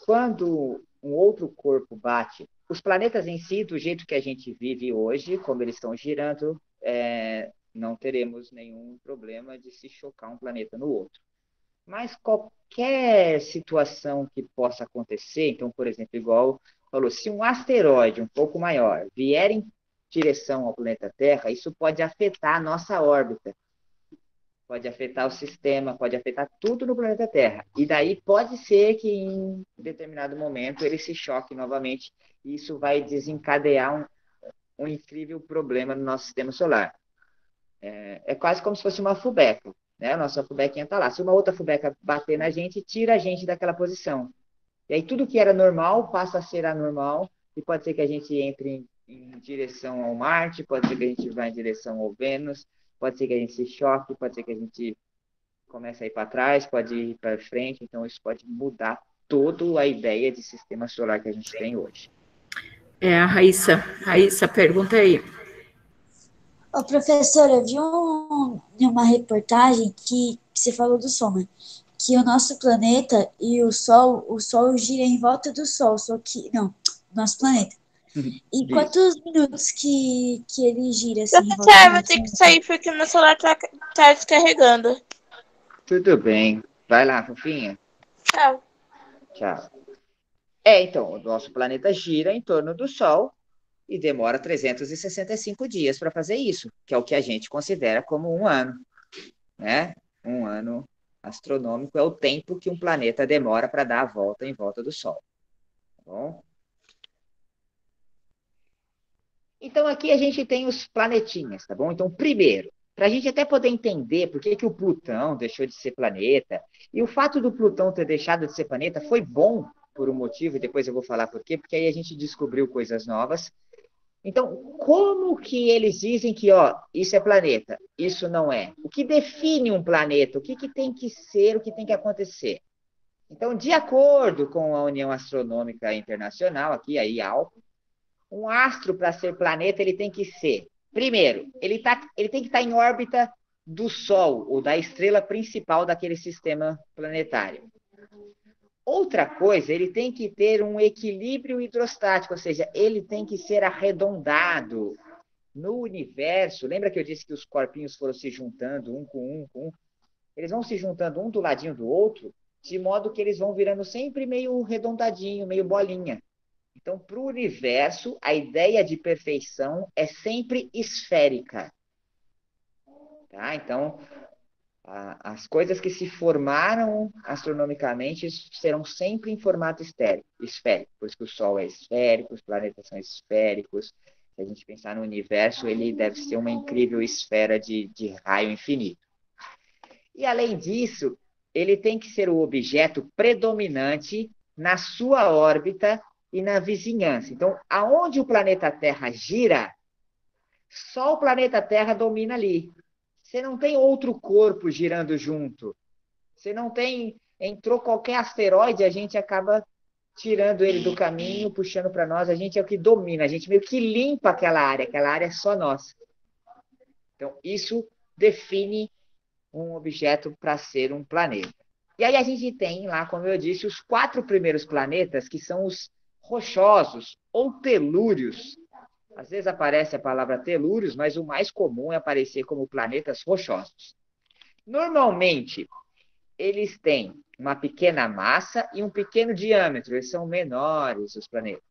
quando um outro corpo bate, os planetas em si, do jeito que a gente vive hoje, como eles estão girando, não teremos nenhum problema de se chocar um planeta no outro. Mas qualquer situação que possa acontecer, então, por exemplo, igual falou, se um asteroide um pouco maior vier em direção ao planeta Terra, isso pode afetar a nossa órbita, pode afetar o sistema, pode afetar tudo no planeta Terra. E daí pode ser que em determinado momento ele se choque novamente, e isso vai desencadear um incrível problema no nosso sistema solar. É quase como se fosse uma fubeca, né? A nossa fubequinha está lá. Se uma outra fubeca bater na gente, tira a gente daquela posição. E aí tudo que era normal passa a ser anormal, e pode ser que a gente entre em direção ao Marte, pode ser que a gente vá em direção ao Vênus, pode ser que a gente se choque, pode ser que a gente comece a ir para trás, pode ir para frente, então isso pode mudar toda a ideia de sistema solar que a gente tem hoje. A Raíssa, pergunta aí. Ô, professora, eu vi uma reportagem que você falou do Sol, né? Que o nosso planeta e o Sol gira em volta do Sol, só que, não, nosso planeta. E quantos minutos que ele gira assim em volta do Professor, Sol? vou ter que sair porque meu celular tá descarregando. Tudo bem. Vai lá, fofinha. Tchau. Tchau. Então, o nosso planeta gira em torno do Sol e demora 365 dias para fazer isso, que é o que a gente considera como um ano, né? Um ano astronômico é o tempo que um planeta demora para dar a volta em volta do Sol. Tá bom? Então, aqui a gente tem os planetinhas, tá bom? Então, primeiro, para a gente até poder entender por que o Plutão deixou de ser planeta, e o fato do Plutão ter deixado de ser planeta foi bom por um motivo, e depois eu vou falar por quê, porque aí a gente descobriu coisas novas. Então, como que eles dizem que, isso é planeta, isso não é? O que define um planeta? O que tem que ser, o que tem que acontecer? Então, de acordo com a União Astronômica Internacional, aqui a IAU, um astro, para ser planeta, ele tem que ser, primeiro, ele tem que estar em órbita do Sol, ou da estrela principal daquele sistema planetário. Outra coisa, ele tem que ter um equilíbrio hidrostático, ou seja, ele tem que ser arredondado. No universo, lembra que eu disse que os corpinhos foram se juntando um com um? Eles vão se juntando um do ladinho do outro, de modo que eles vão virando sempre meio redondadinho, meio bolinha. Então, para o universo, a ideia de perfeição é sempre esférica. Tá? Então, as coisas que se formaram astronomicamente serão sempre em formato esférico, por isso que o Sol é esférico, os planetas são esféricos. Se a gente pensar no universo, ele deve ser uma incrível esfera de raio infinito. E, além disso, ele tem que ser o objeto predominante na sua órbita e na vizinhança. Então, aonde o planeta Terra gira, só o planeta Terra domina ali. Você não tem outro corpo girando junto. Você não tem... Entrou qualquer asteroide, a gente acaba tirando ele do caminho, puxando para nós. A gente é o que domina, a gente meio que limpa aquela área é só nossa. Então, isso define um objeto para ser um planeta. E aí a gente tem lá, como eu disse, os 4 primeiros planetas, que são os rochosos ou telúrios. Às vezes aparece a palavra telúrios, mas o mais comum é aparecer como planetas rochosos. Normalmente, eles têm uma pequena massa e um pequeno diâmetro. Eles são menores, os planetas.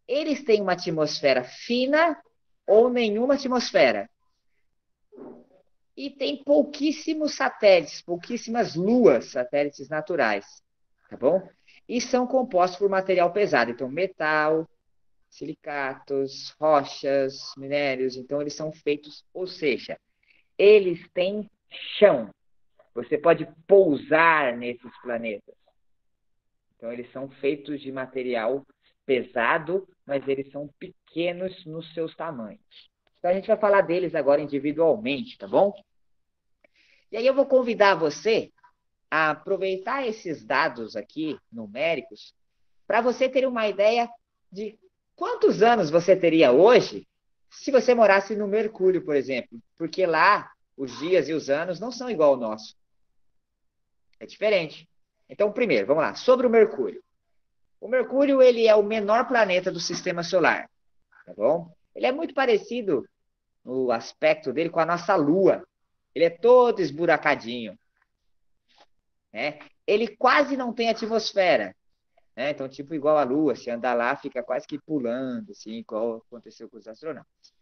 Eles têm uma atmosfera fina ou nenhuma atmosfera. E tem pouquíssimos satélites, pouquíssimas luas, satélites naturais. Tá bom? E são compostos por material pesado. Então, metal, silicatos, rochas, minérios, então eles são feitos, ou seja, eles têm chão. Você pode pousar nesses planetas. Então eles são feitos de material pesado, mas eles são pequenos nos seus tamanhos. Então a gente vai falar deles agora individualmente, tá bom? E aí eu vou convidar você a aproveitar esses dados aqui numéricos para você ter uma ideia de quantos anos você teria hoje se você morasse no Mercúrio, por exemplo, porque lá os dias e os anos não são igual ao nosso. É diferente. Então, primeiro, vamos lá, sobre o Mercúrio. O Mercúrio, ele é o menor planeta do sistema solar, tá bom? Ele é muito parecido no aspecto dele com a nossa Lua. Ele é todo esburacadinho, né? Ele quase não tem atmosfera, né? Então, tipo, igual a Lua, se andar lá, fica quase que pulando, assim, igual aconteceu com os astronautas.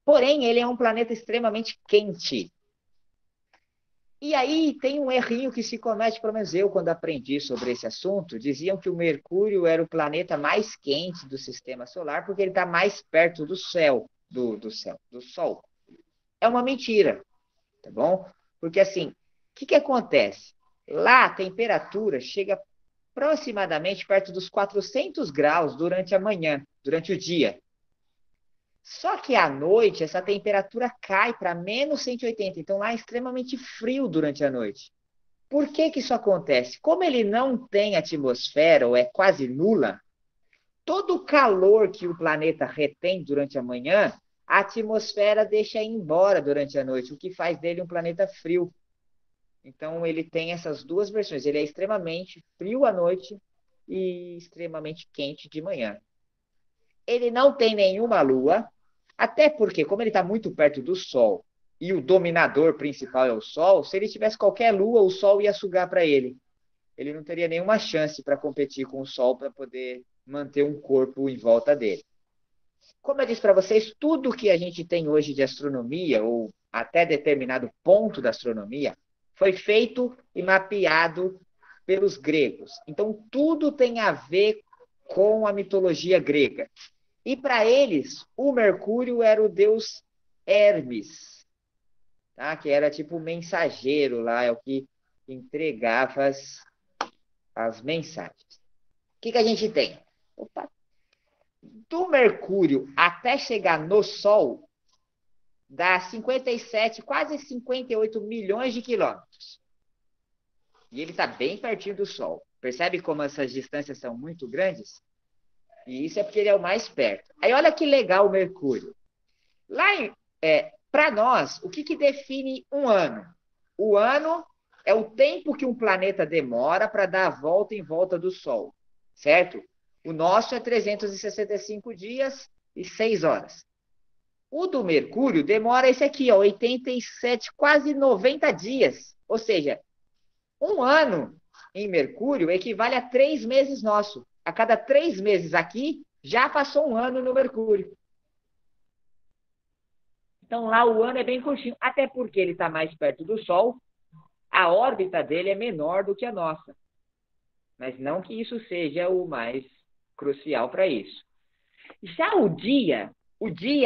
Porém, ele é um planeta extremamente quente. E aí tem um errinho que se comete, pelo menos eu, quando aprendi sobre esse assunto, diziam que o Mercúrio era o planeta mais quente do sistema solar porque ele está mais perto do céu, do Sol. É uma mentira, tá bom? Porque assim, o que acontece? Lá a temperatura chega aproximadamente perto dos 400 graus durante a manhã, durante o dia. Só que à noite essa temperatura cai para menos 180, então lá é extremamente frio durante a noite. Por que isso acontece? Como ele não tem atmosfera ou é quase nula, todo o calor que o planeta retém durante a manhã, a atmosfera deixa ir embora durante a noite, o que faz dele um planeta frio. Então ele tem essas duas versões, ele é extremamente frio à noite e extremamente quente de manhã. Ele não tem nenhuma lua, até porque, como ele está muito perto do Sol e o dominador principal é o Sol, se ele tivesse qualquer lua, o Sol ia sugar para ele. Ele não teria nenhuma chance para competir com o Sol para poder manter um corpo em volta dele. Como eu disse para vocês, tudo que a gente tem hoje de astronomia, ou até determinado ponto da astronomia, foi feito e mapeado pelos gregos. Então, tudo tem a ver com a mitologia grega. E para eles, o Mercúrio era o deus Hermes, tá? Que era tipo o mensageiro lá, é o que entregava as mensagens. O que a gente tem? Opa. Do Mercúrio até chegar no Sol, dá 57, quase 58 milhões de quilômetros. E ele está bem pertinho do Sol. Percebe como essas distâncias são muito grandes? E isso é porque ele é o mais perto. Aí olha que legal o Mercúrio. Lá, para nós, o que define um ano? O ano é o tempo que um planeta demora para dar a volta em volta do Sol, certo? O nosso é 365 dias e 6 horas. O do Mercúrio demora esse aqui, ó, 87, quase 90 dias. Ou seja, um ano em Mercúrio equivale a 3 meses nosso. A cada 3 meses aqui, já passou um ano no Mercúrio. Então lá o ano é bem curtinho, até porque ele está mais perto do Sol, a órbita dele é menor do que a nossa. Mas não que isso seja o mais crucial para isso. Já o dia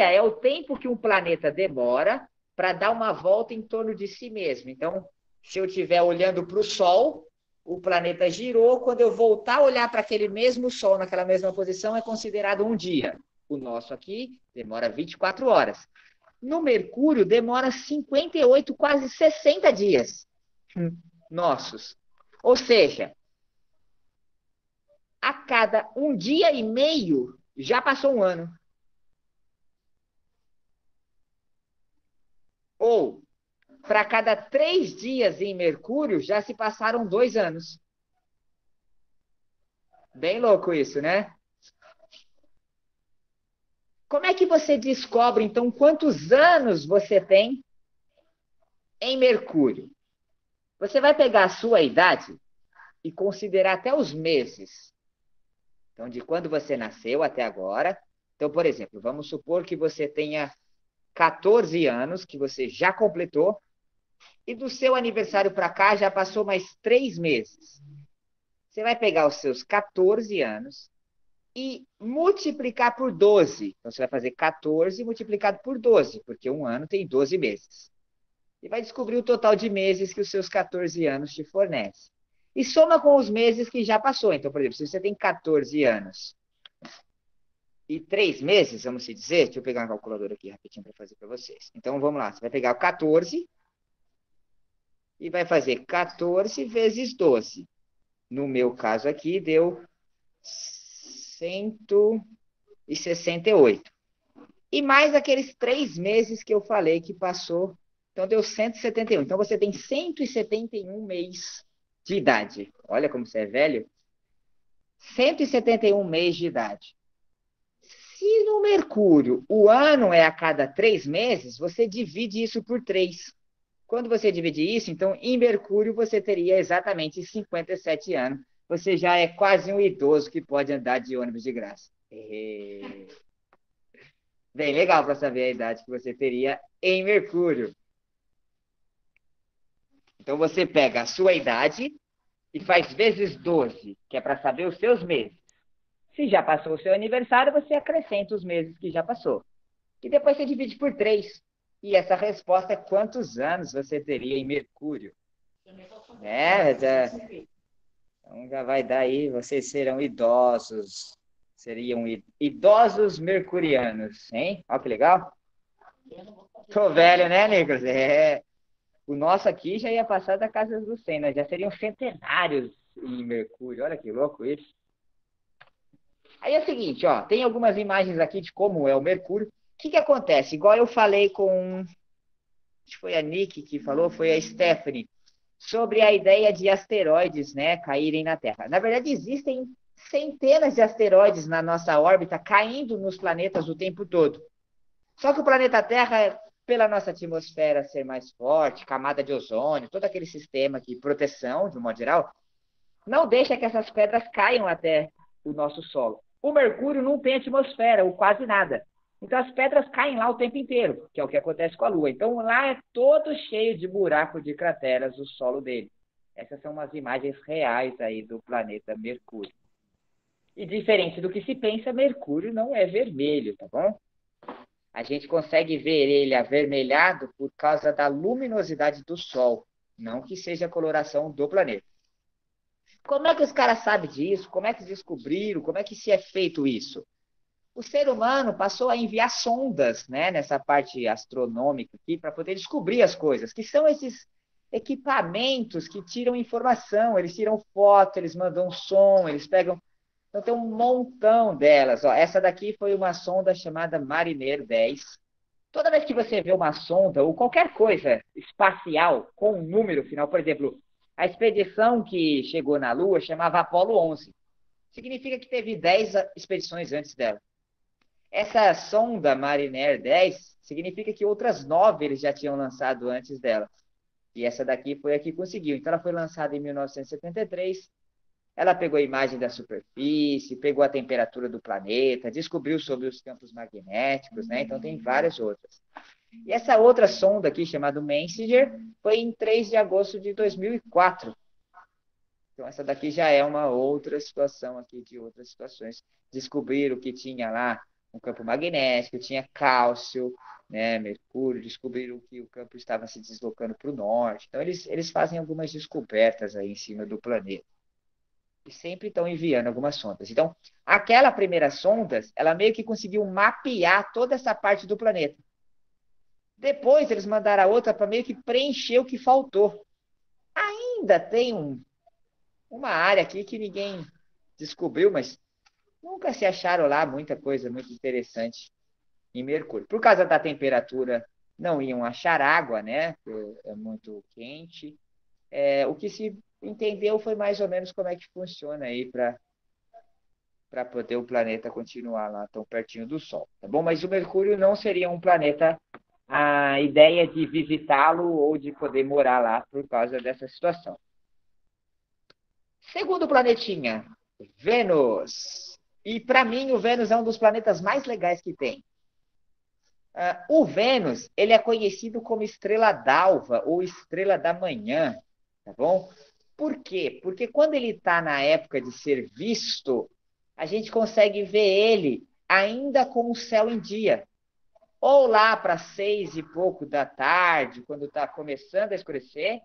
é o tempo que um planeta demora para dar uma volta em torno de si mesmo. Então, se eu estiver olhando para o Sol, o planeta girou, quando eu voltar a olhar para aquele mesmo Sol, naquela mesma posição, é considerado um dia. O nosso aqui demora 24 horas. No Mercúrio, demora 58, quase 60 dias nossos. Ou seja, a cada um dia e meio, já passou um ano. Ou, para cada 3 dias em Mercúrio, já se passaram 2 anos. Bem louco isso, né? Como é que você descobre, então, quantos anos você tem em Mercúrio? Você vai pegar a sua idade e considerar até os meses. Então, de quando você nasceu até agora. Então, por exemplo, vamos supor que você tenha 14 anos, que você já completou, e do seu aniversário para cá já passou mais 3 meses. Você vai pegar os seus 14 anos e multiplicar por 12. Então, você vai fazer 14 multiplicado por 12, porque um ano tem 12 meses. E vai descobrir o total de meses que os seus 14 anos te fornecem. E soma com os meses que já passou. Então, por exemplo, se você tem 14 anos e 3 meses, vamos se dizer, deixa eu pegar uma calculadora aqui rapidinho para fazer para vocês. Então, vamos lá, você vai pegar o 14 e vai fazer 14 vezes 12. No meu caso aqui, deu 168. E mais aqueles 3 meses que eu falei que passou, então deu 171. Então, você tem 171 meses de idade. Olha como você é velho. 171 meses de idade. Se no Mercúrio o ano é a cada 3 meses, você divide isso por 3. Quando você divide isso, então em Mercúrio você teria exatamente 57 anos. Você já é quase um idoso que pode andar de ônibus de graça. Bem legal para saber a idade que você teria em Mercúrio. Então você pega a sua idade e faz vezes 12, que é para saber os seus meses. Se já passou o seu aniversário, você acrescenta os meses que já passou. E depois você divide por 3. E essa resposta é quantos anos você teria em Mercúrio. Então já vai dar aí, vocês serão idosos. Seriam idosos mercurianos, hein? Olha que legal. Tô velho, né, Nicolas? O nosso aqui já ia passar da casa do 100, né? Já seriam centenários em Mercúrio. Olha que louco isso. Aí é o seguinte, ó, tem algumas imagens aqui de como é o Mercúrio. O que acontece? Igual eu falei com, acho que foi a Nick que falou, foi a Stephanie, sobre a ideia de asteroides, né, caírem na Terra. Na verdade, existem centenas de asteroides na nossa órbita caindo nos planetas o tempo todo. Só que o planeta Terra, pela nossa atmosfera ser mais forte, camada de ozônio, todo aquele sistema de proteção, de um modo geral, não deixa que essas pedras caiam até o nosso solo. O Mercúrio não tem atmosfera, ou quase nada. Então as pedras caem lá o tempo inteiro, que é o que acontece com a Lua. Então lá é todo cheio de buraco de crateras o solo dele. Essas são umas imagens reais aí do planeta Mercúrio. E diferente do que se pensa, Mercúrio não é vermelho, tá bom? A gente consegue ver ele avermelhado por causa da luminosidade do Sol, não que seja a coloração do planeta. Como é que os caras sabem disso? Como é que descobriram? Como é que se é feito isso? O ser humano passou a enviar sondas, né, nessa parte astronômica aqui para poder descobrir as coisas, que são esses equipamentos que tiram informação, eles tiram foto, eles mandam som, eles pegam... Então tem um montão delas. Ó, essa daqui foi uma sonda chamada Mariner 10. Toda vez que você vê uma sonda ou qualquer coisa espacial com um número final, por exemplo, a expedição que chegou na Lua chamava Apollo 11. Significa que teve 10 expedições antes dela. Essa sonda Mariner 10 significa que outras 9 eles já tinham lançado antes dela. E essa daqui foi a que conseguiu. Então ela foi lançada em 1973. Ela pegou a imagem da superfície, pegou a temperatura do planeta, descobriu sobre os campos magnéticos, né? Então tem várias outras. E essa outra sonda aqui, chamada Messenger, foi em 3 de agosto de 2004. Então essa daqui já é uma outra situação aqui, de outras situações. Descobriram que tinha lá um campo magnético, tinha cálcio, né, mercúrio, descobriram que o campo estava se deslocando para o norte. Então eles fazem algumas descobertas aí em cima do planeta. E sempre estão enviando algumas sondas. Então, aquela primeira sonda, ela meio que conseguiu mapear toda essa parte do planeta. Depois, eles mandaram a outra para meio que preencher o que faltou. Ainda tem uma área aqui que ninguém descobriu, mas nunca se acharam lá muita coisa muito interessante em Mercúrio. Por causa da temperatura, não iam achar água, né? É muito quente. O que se entendeu foi mais ou menos como é que funciona aí para poder o planeta continuar lá tão pertinho do Sol, tá bom? Mas o Mercúrio não seria um planeta, a ideia de visitá-lo ou de poder morar lá por causa dessa situação. Segundo planetinha, Vênus. E para mim o Vênus é um dos planetas mais legais que tem. O Vênus, ele é conhecido como estrela d'alva ou estrela da manhã, tá bom? Por quê? Porque quando ele está na época de ser visto, a gente consegue ver ele ainda com o céu em dia. Ou lá para 6 e pouco da tarde, quando está começando a escurecer,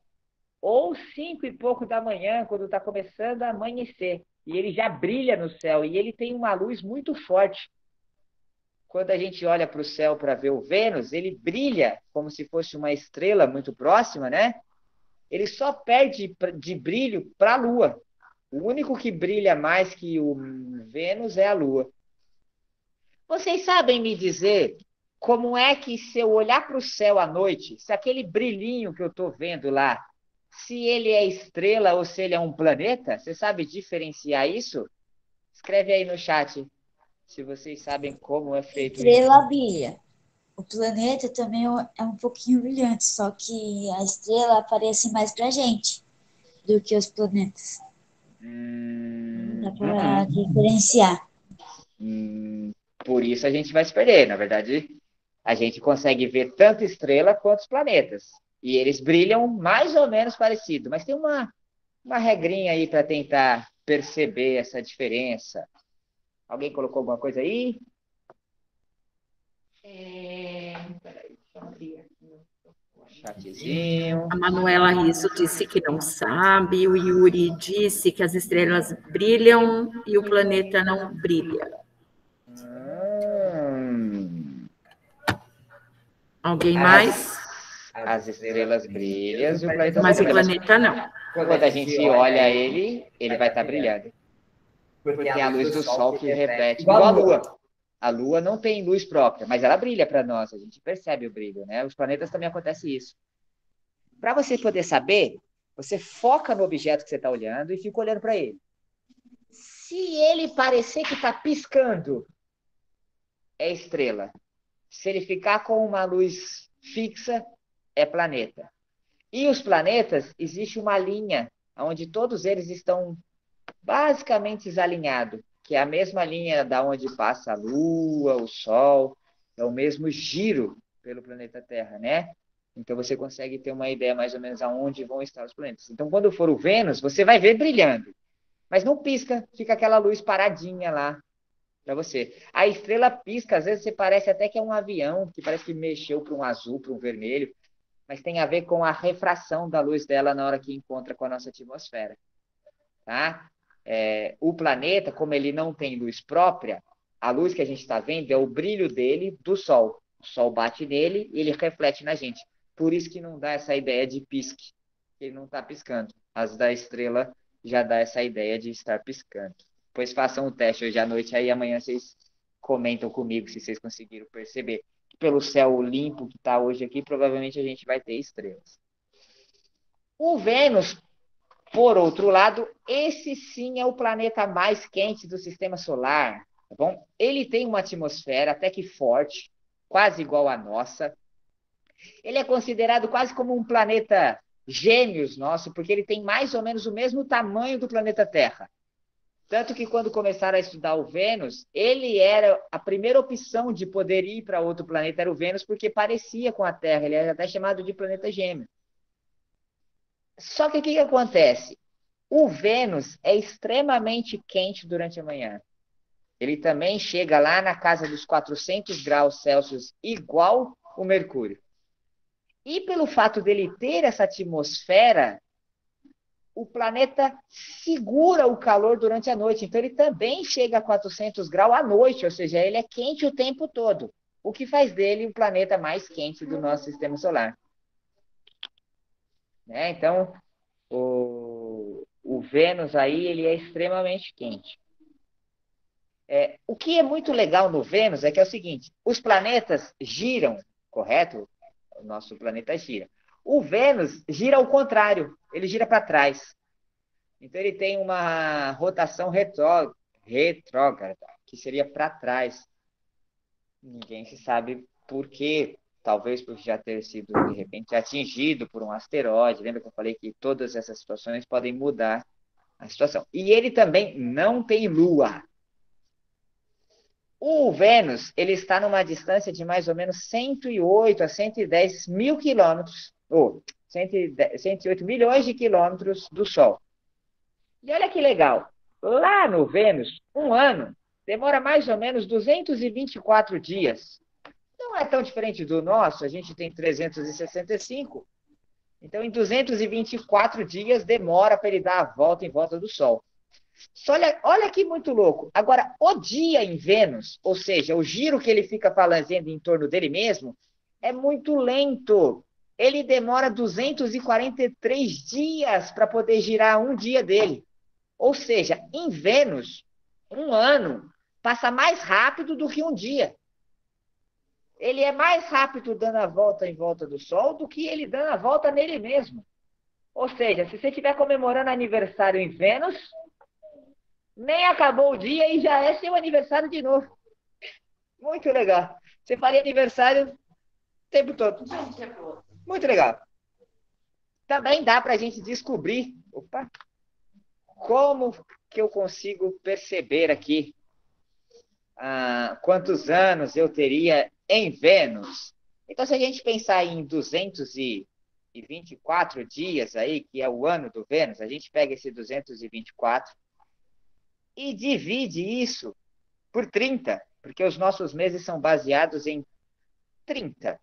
ou 5 e pouco da manhã, quando está começando a amanhecer. E ele já brilha no céu, e ele tem uma luz muito forte. quando a gente olha para o céu para ver o Vênus, ele brilha como se fosse uma estrela muito próxima, né? Ele só perde de brilho para a Lua. O único que brilha mais que o Vênus é a Lua. Vocês sabem me dizer como é que, se eu olhar para o céu à noite, se aquele brilhinho que eu estou vendo lá, se ele é estrela ou se ele é um planeta? Você sabe diferenciar isso? Escreve aí no chat se vocês sabem como é feito isso. Estrela brilha. O planeta também é um pouquinho brilhante, só que a estrela aparece mais pra gente do que os planetas. Dá pra diferenciar. Por isso a gente vai se perder. Na verdade, a gente consegue ver tanto estrela quanto os planetas. E eles brilham mais ou menos parecido. Mas tem uma regrinha aí para tentar perceber essa diferença. Alguém colocou alguma coisa aí? Peraí, deixa eu abrir aqui o chatzinho. A Manuela Risso disse que não sabe, o Yuri disse que as estrelas brilham e o planeta não brilha. Alguém mais? As estrelas brilham e o planeta Mas não o brilha. planeta não. Quando a gente olha ele vai estar brilhando. Porque é a luz do sol que reflete. Igual a Lua. A Lua não tem luz própria, mas ela brilha para nós. A gente percebe o brilho, né? Os planetas também acontece isso. Para você poder saber, você foca no objeto que você está olhando e fica olhando para ele. Se ele parecer que está piscando, é estrela. Se ele ficar com uma luz fixa, é planeta. E os planetas, existe uma linha onde todos eles estão basicamente desalinhados, que é a mesma linha da onde passa a Lua, o Sol, é o mesmo giro pelo planeta Terra, né? Então você consegue ter uma ideia mais ou menos aonde vão estar os planetas. Então quando for o Vênus, você vai ver brilhando, mas não pisca, fica aquela luz paradinha lá para você. A estrela pisca, às vezes você parece até que é um avião, que parece que mexeu para um azul, para um vermelho, mas tem a ver com a refração da luz dela na hora que encontra com a nossa atmosfera. Tá? O planeta, como ele não tem luz própria, a luz que a gente está vendo é o brilho dele do Sol. O Sol bate nele e ele reflete na gente. Por isso que não dá essa ideia de pisque. Ele não está piscando. As da estrela já dá essa ideia de estar piscando. Depois façam o teste hoje à noite, aí amanhã vocês comentam comigo se vocês conseguiram perceber. Pelo céu limpo que está hoje aqui, provavelmente a gente vai ter estrelas. O Vênus, por outro lado, esse sim é o planeta mais quente do sistema solar. Tá bom? Ele tem uma atmosfera até que forte, quase igual à nossa. Ele é considerado quase como um planeta gêmeos nosso, porque ele tem mais ou menos o mesmo tamanho do planeta Terra. Tanto que quando começaram a estudar o Vênus, ele era a primeira opção de poder ir para outro planeta, era o Vênus, porque parecia com a Terra, ele era até chamado de planeta gêmeo. Só que o que acontece? O Vênus é extremamente quente durante a manhã. Ele também chega lá na casa dos 400 graus Celsius, igual o Mercúrio. E pelo fato dele ter essa atmosfera, o planeta segura o calor durante a noite. Então, ele também chega a 400 graus à noite, ou seja, ele é quente o tempo todo, o que faz dele o planeta mais quente do nosso sistema solar. Né? Então, o Vênus aí, ele é extremamente quente. O que é muito legal no Vênus é que é o seguinte, os planetas giram, correto? O nosso planeta gira. O Vênus gira ao contrário, ele gira para trás. Então ele tem uma rotação retrógrada, que seria para trás. Ninguém se sabe por quê. Talvez por já ter sido, de repente, atingido por um asteroide. Lembra que eu falei que todas essas situações podem mudar a situação. E ele também não tem lua. O Vênus, ele está numa distância de mais ou menos 108 a 110 mil quilômetros, ou 108 milhões de quilômetros do Sol. E olha que legal, lá no Vênus, um ano demora mais ou menos 224 dias. Não é tão diferente do nosso, a gente tem 365. Então, em 224 dias demora para ele dar a volta em volta do Sol. Só olha que muito louco. Agora, o dia em Vênus, ou seja, o giro que ele fica fazendo em torno dele mesmo, é muito lento. Ele demora 243 dias para poder girar um dia dele. Ou seja, em Vênus, um ano passa mais rápido do que um dia. Ele é mais rápido dando a volta em volta do Sol do que ele dando a volta nele mesmo. Ou seja, se você estiver comemorando aniversário em Vênus, nem acabou o dia e já é seu aniversário de novo. Muito legal. Você faria aniversário o tempo todo. Muito legal. Também dá para a gente descobrir, como que eu consigo perceber aqui quantos anos eu teria em Vênus. Então, se a gente pensar em 224 dias aí, que é o ano do Vênus, a gente pega esse 224 e divide isso por 30, porque os nossos meses são baseados em 30.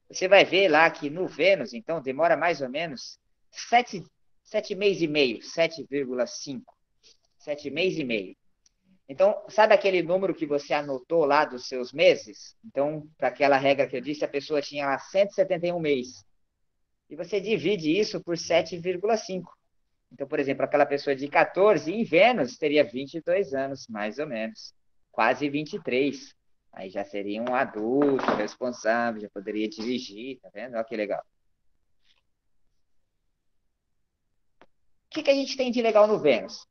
Você vai ver lá que no Vênus, então, demora mais ou menos 7 meses e meio, 7,5. 7 meses e meio. Então, sabe aquele número que você anotou lá dos seus meses? Então, para aquela regra que eu disse, a pessoa tinha lá 171 meses. E você divide isso por 7,5. Então, por exemplo, aquela pessoa de 14 em Vênus teria 22 anos, mais ou menos. Quase 23. Aí já seria um adulto, responsável, já poderia dirigir, tá vendo? Olha que legal. O que a gente tem de legal no Vênus?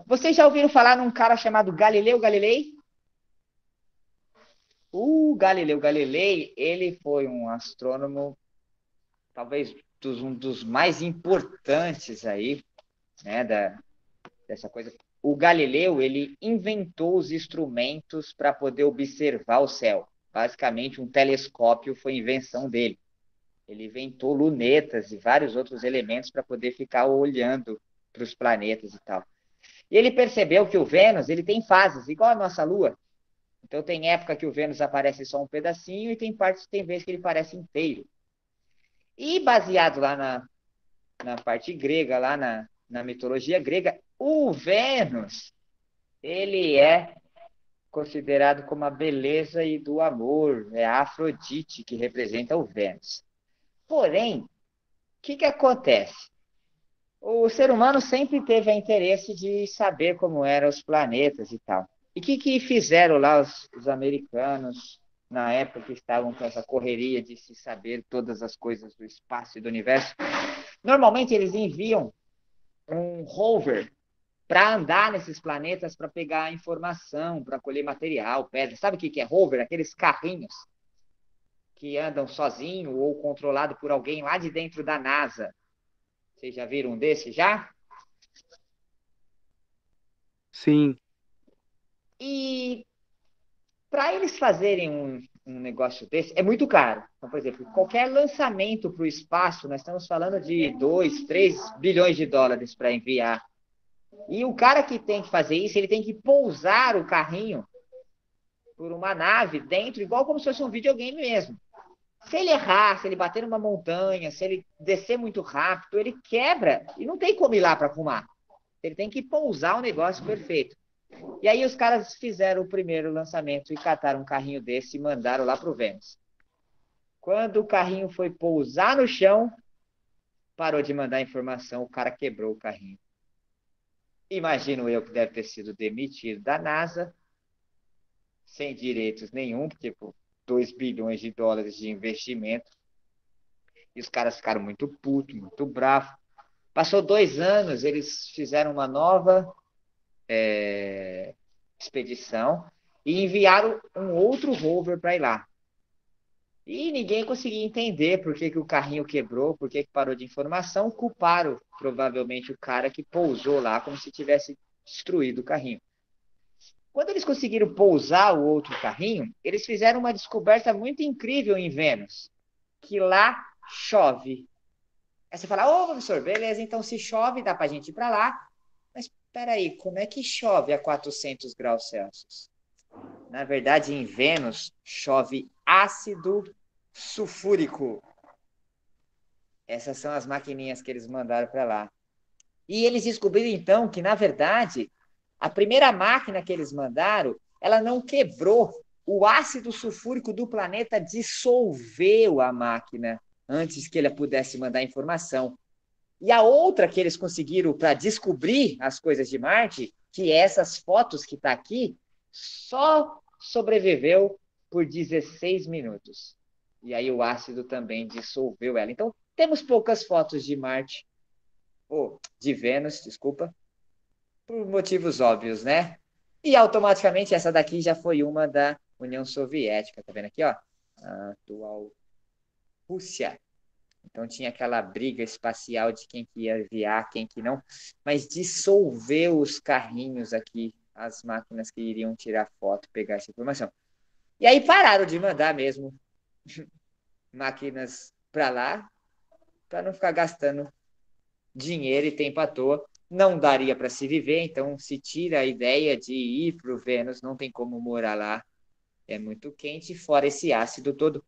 Vocês já ouviram falar num cara chamado Galileu Galilei? O Galileu Galilei, ele foi um astrônomo, talvez um dos mais importantes aí, né, dessa coisa. O Galileu, ele inventou os instrumentos para poder observar o céu. Basicamente, um telescópio foi invenção dele. Ele inventou lunetas e vários outros elementos para poder ficar olhando para os planetas e tal. E ele percebeu que o Vênus, ele tem fases, igual a nossa Lua. Então, tem época que o Vênus aparece só um pedacinho e tem vezes que ele aparece inteiro. E baseado lá na parte grega, lá na mitologia grega, o Vênus, ele é considerado como a beleza e do amor. É a Afrodite que representa o Vênus. Porém, o que acontece? O ser humano sempre teve interesse de saber como eram os planetas e tal. E o que fizeram lá os americanos, na época que estavam com essa correria de se saber todas as coisas do espaço e do universo? Normalmente eles enviam um rover para andar nesses planetas, para pegar informação, para colher material, pedra. Sabe o que é rover? Aqueles carrinhos que andam sozinho ou controlado por alguém lá de dentro da NASA. Vocês já viram um desse já? Sim. E para eles fazerem um negócio desse, é muito caro. Então, por exemplo, qualquer lançamento para o espaço, nós estamos falando de 2, 3 bilhões de dólares para enviar. E o cara que tem que fazer isso, ele tem que pousar o carrinho por uma nave dentro, igual como se fosse um videogame mesmo. Se ele errar, se ele bater numa montanha, se ele descer muito rápido, ele quebra e não tem como ir lá para arrumar. Ele tem que pousar o negócio perfeito. E aí os caras fizeram o primeiro lançamento e cataram um carrinho desse e mandaram lá para o Vênus. Quando o carrinho foi pousar no chão, parou de mandar informação, o cara quebrou o carrinho. Imagino eu que deve ter sido demitido da NASA, sem direitos nenhum, tipo 2 bilhões de dólares de investimento. E os caras ficaram muito putos, muito bravos. Passou 2 anos, eles fizeram uma nova expedição e enviaram um outro rover para ir lá. E ninguém conseguia entender por que o carrinho quebrou, por que parou de informação. Culparam provavelmente o cara que pousou lá como se tivesse destruído o carrinho. Quando eles conseguiram pousar o outro carrinho, eles fizeram uma descoberta muito incrível em Vênus, que lá chove. Aí você fala, ô professor, beleza, então se chove dá para a gente ir para lá. Mas espera aí, como é que chove a 400 graus Celsius? Na verdade, em Vênus, chove ácido sulfúrico. Essas são as maquininhas que eles mandaram para lá. E eles descobriram, então, que, na verdade, a primeira máquina que eles mandaram, ela não quebrou. O ácido sulfúrico do planeta dissolveu a máquina antes que ela pudesse mandar informação. E a outra que eles conseguiram para descobrir as coisas de Marte, que é essas fotos que está aqui, só sobreviveu por 16 minutos. E aí o ácido também dissolveu ela. Então, temos poucas fotos de Marte, ou de Vênus, desculpa, por motivos óbvios, né? E automaticamente essa daqui já foi uma da União Soviética, tá vendo aqui, ó? A atual Rússia. Então tinha aquela briga espacial de quem que ia enviar, quem que não, mas dissolveu os carrinhos aqui, as máquinas que iriam tirar foto, pegar essa informação. E aí pararam de mandar mesmo máquinas para lá, para não ficar gastando dinheiro e tempo à toa. Não daria para se viver, então se tira a ideia de ir para o Vênus, não tem como morar lá, é muito quente, fora esse ácido todo.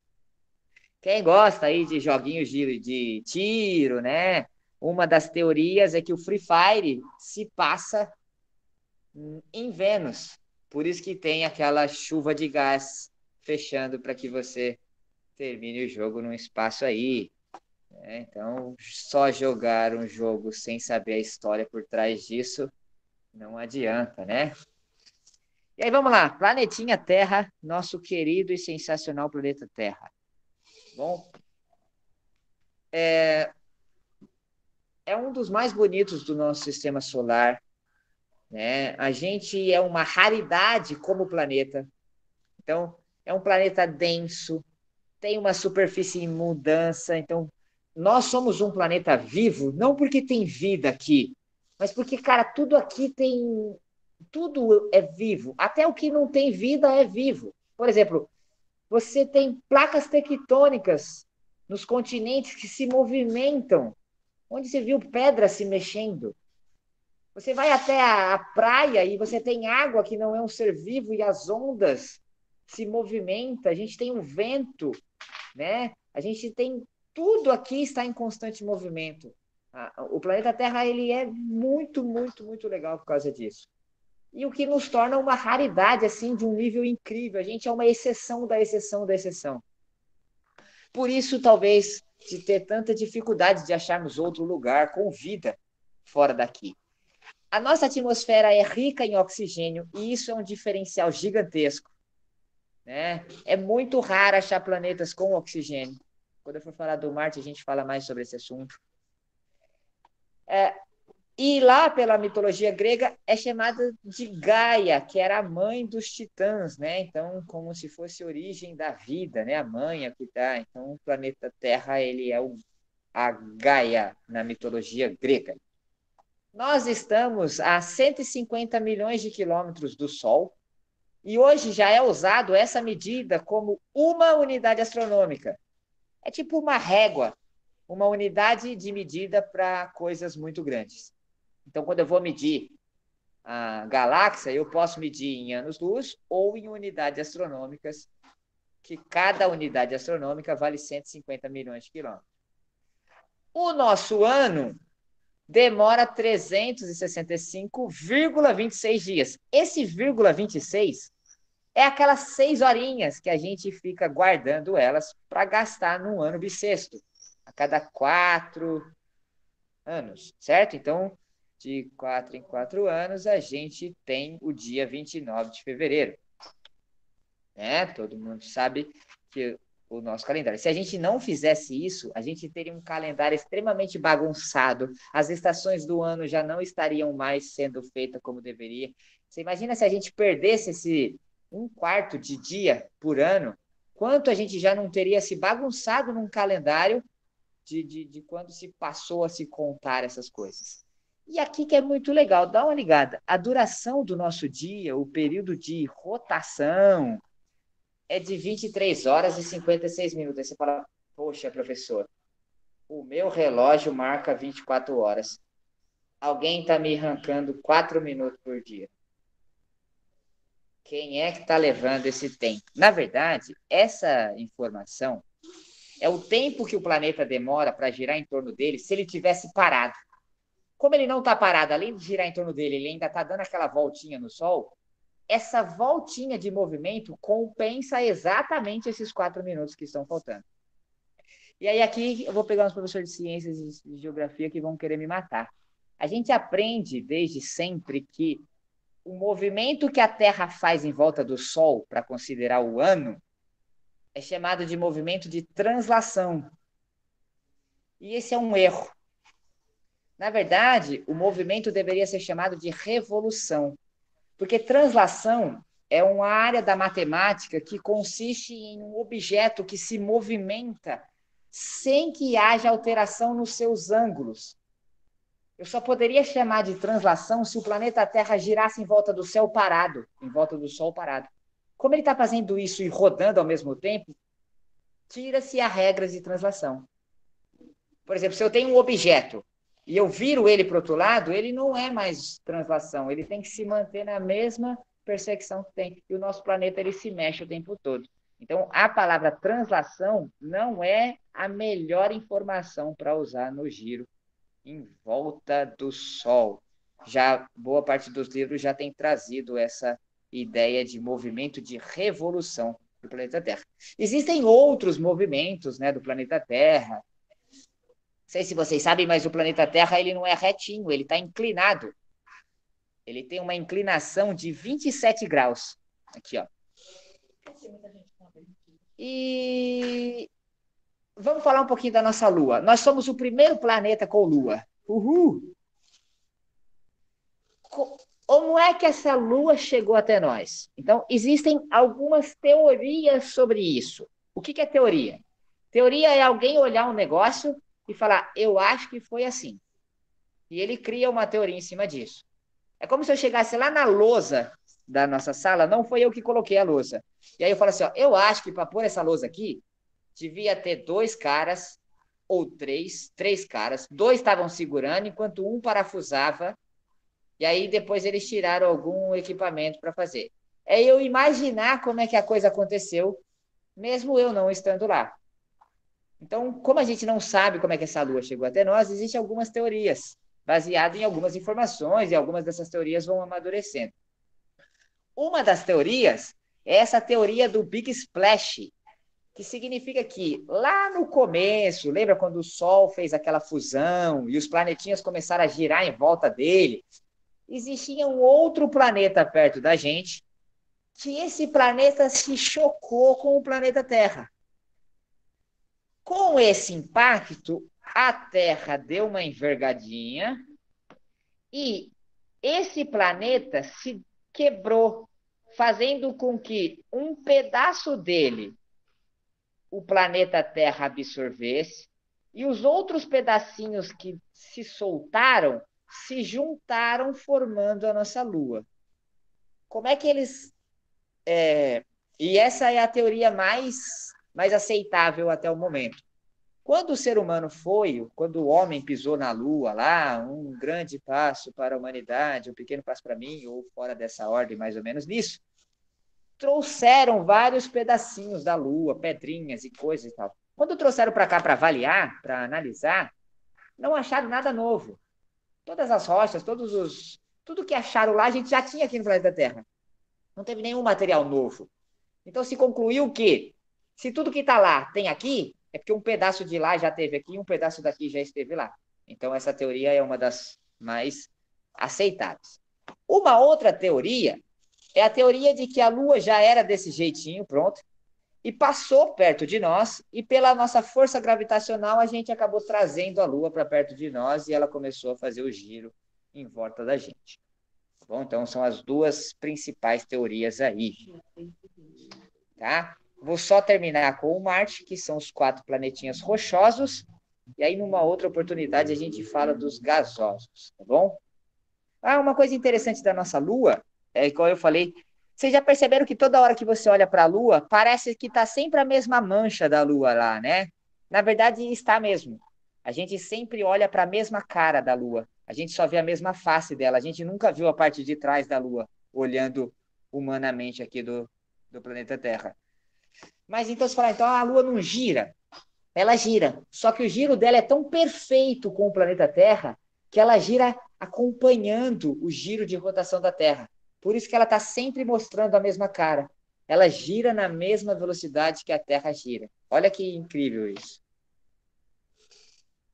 Quem gosta aí de joguinhos de tiro, né? Uma das teorias é que o Free Fire se passa em Vênus. Por isso que tem aquela chuva de gás fechando para que você termine o jogo num espaço aí. Né? Então, só jogar um jogo sem saber a história por trás disso não adianta, né? E aí, vamos lá. Planetinha Terra, nosso querido e sensacional planeta Terra. Bom, é um dos mais bonitos do nosso sistema solar, né? A gente é uma raridade como planeta. Então, é um planeta denso, tem uma superfície em mudança. Então, nós somos um planeta vivo, não porque tem vida aqui, mas porque, cara, tudo aqui tem. Tudo é vivo. Até o que não tem vida é vivo. Por exemplo, você tem placas tectônicas nos continentes que se movimentam. Onde você viu pedra se mexendo? Você vai até a praia e você tem água que não é um ser vivo e as ondas se movimentam. A gente tem um vento, né? A gente tem tudo aqui está em constante movimento. O planeta Terra ele é muito, muito, muito legal por causa disso. E o que nos torna uma raridade assim de um nível incrível. A gente é uma exceção da exceção da exceção. Por isso, talvez, de ter tanta dificuldade de acharmos outro lugar com vida fora daqui. A nossa atmosfera é rica em oxigênio e isso é um diferencial gigantesco. Né? É muito raro achar planetas com oxigênio. Quando eu for falar do Marte, a gente fala mais sobre esse assunto. E lá, pela mitologia grega, é chamada de Gaia, que era a mãe dos titãs, né? Então, como se fosse a origem da vida, né? A mãe, a que dá. Então, o planeta Terra, ele é a Gaia na mitologia grega. Nós estamos a 150 milhões de quilômetros do Sol e hoje já é usado essa medida como uma unidade astronômica. É tipo uma régua, uma unidade de medida para coisas muito grandes. Então, quando eu vou medir a galáxia, eu posso medir em anos-luz ou em unidades astronômicas, que cada unidade astronômica vale 150 milhões de quilômetros. O nosso ano demora 365,26 dias. Esse 0,26 é aquelas 6 horinhas que a gente fica guardando elas para gastar num ano bissexto, a cada 4 anos, certo? Então, de 4 em 4 anos, a gente tem o dia 29 de fevereiro. Né? Todo mundo sabe que o nosso calendário. Se a gente não fizesse isso, a gente teria um calendário extremamente bagunçado, as estações do ano já não estariam mais sendo feitas como deveria. Você imagina se a gente perdesse esse 1/4 de dia por ano, quanto a gente já não teria se bagunçado num calendário de quando se passou a se contar essas coisas. E aqui que é muito legal, dá uma ligada. A duração do nosso dia, o período de rotação, é de 23 horas e 56 minutos. Aí você fala, poxa, professor, o meu relógio marca 24 horas. Alguém está me arrancando 4 minutos por dia. Quem é que está levando esse tempo? Na verdade, essa informação é o tempo que o planeta demora para girar em torno dele se ele tivesse parado. Como ele não está parado, além de girar em torno dele, ele ainda está dando aquela voltinha no Sol, essa voltinha de movimento compensa exatamente esses 4 minutos que estão faltando. E aí aqui eu vou pegar uns professores de ciências e de geografia que vão querer me matar. A gente aprende desde sempre que o movimento que a Terra faz em volta do Sol para considerar o ano é chamado de movimento de translação. E esse é um erro. Na verdade, o movimento deveria ser chamado de revolução, porque translação é uma área da matemática que consiste em um objeto que se movimenta sem que haja alteração nos seus ângulos. Eu só poderia chamar de translação se o planeta Terra girasse em volta do céu parado, em volta do Sol parado. Como ele está fazendo isso e rodando ao mesmo tempo, tira-se as regras de translação. Por exemplo, se eu tenho um objeto e eu viro ele para o outro lado, ele não é mais translação, ele tem que se manter na mesma perseguição que tem. E o nosso planeta ele se mexe o tempo todo. Então, a palavra translação não é a melhor informação para usar no giro em volta do Sol. Já boa parte dos livros já tem trazido essa ideia de movimento de revolução do planeta Terra. Existem outros movimentos, né, do planeta Terra. Não sei se vocês sabem, mas o planeta Terra ele não é retinho, ele está inclinado. Ele tem uma inclinação de 27 graus. Aqui, ó. E vamos falar um pouquinho da nossa Lua. Nós somos o primeiro planeta com Lua. Uhul! Como é que essa Lua chegou até nós? Então, existem algumas teorias sobre isso. O que é teoria? Teoria é alguém olhar um negócio e falar, eu acho que foi assim. E ele cria uma teoria em cima disso. É como se eu chegasse lá na lousa da nossa sala, não foi eu que coloquei a lousa. E aí eu falo assim, ó, eu acho que para pôr essa lousa aqui, devia ter 2 caras, ou 3 caras, 2 estavam segurando, enquanto um parafusava, e aí depois eles tiraram algum equipamento para fazer. É eu imaginar como é que a coisa aconteceu, mesmo eu não estando lá. Então, como a gente não sabe como é que essa Lua chegou até nós, existem algumas teorias, baseadas em algumas informações, e algumas dessas teorias vão amadurecendo. Uma das teorias é essa teoria do Big Splash, que significa que lá no começo, lembra quando o Sol fez aquela fusão e os planetinhas começaram a girar em volta dele? Existia um outro planeta perto da gente, que esse planeta se chocou com o planeta Terra. Com esse impacto, a Terra deu uma envergadinha e esse planeta se quebrou, fazendo com que um pedaço dele o planeta Terra absorvesse e os outros pedacinhos que se soltaram se juntaram formando a nossa Lua. Como é que eles... E essa é a teoria mais aceitável até o momento. Quando o ser humano quando o homem pisou na Lua lá, um grande passo para a humanidade, um pequeno passo para mim, ou fora dessa ordem, mais ou menos nisso, trouxeram vários pedacinhos da Lua, pedrinhas e coisas e tal. Quando trouxeram para cá para avaliar, para analisar, não acharam nada novo. Todas as rochas, tudo que acharam lá, a gente já tinha aqui no planeta Terra. Não teve nenhum material novo. Então se concluiu que, se tudo que está lá tem aqui, é porque um pedaço de lá já esteve aqui e um pedaço daqui já esteve lá. Então essa teoria é uma das mais aceitáveis. Uma outra teoria é a teoria de que a Lua já era desse jeitinho, pronto, e passou perto de nós, e pela nossa força gravitacional a gente acabou trazendo a Lua para perto de nós e ela começou a fazer o giro em volta da gente. Bom, então são as 2 principais teorias aí. Tá? Vou só terminar com o Marte, que são os 4 planetinhas rochosos, e aí numa outra oportunidade a gente fala dos gasosos, tá bom? Uma coisa interessante da nossa Lua, igual eu falei, vocês já perceberam que toda hora que você olha para a Lua, parece que está sempre a mesma mancha da Lua lá, né? Na verdade, está mesmo. A gente sempre olha para a mesma cara da Lua. A gente só vê a mesma face dela. A gente nunca viu a parte de trás da Lua, olhando humanamente aqui do planeta Terra. Mas então você fala, então a Lua não gira. Ela gira. Só que o giro dela é tão perfeito com o planeta Terra que ela gira acompanhando o giro de rotação da Terra. Por isso que ela está sempre mostrando a mesma cara. Ela gira na mesma velocidade que a Terra gira. Olha que incrível isso.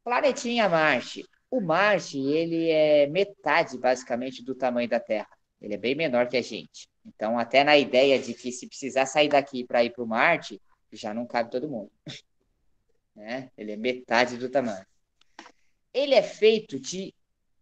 Planetinha Marte. O Marte, ele é metade, basicamente, do tamanho da Terra. Ele é bem menor que a gente. Então, até na ideia de que se precisar sair daqui para ir para o Marte, já não cabe todo mundo. Né? Ele é metade do tamanho. Ele é feito de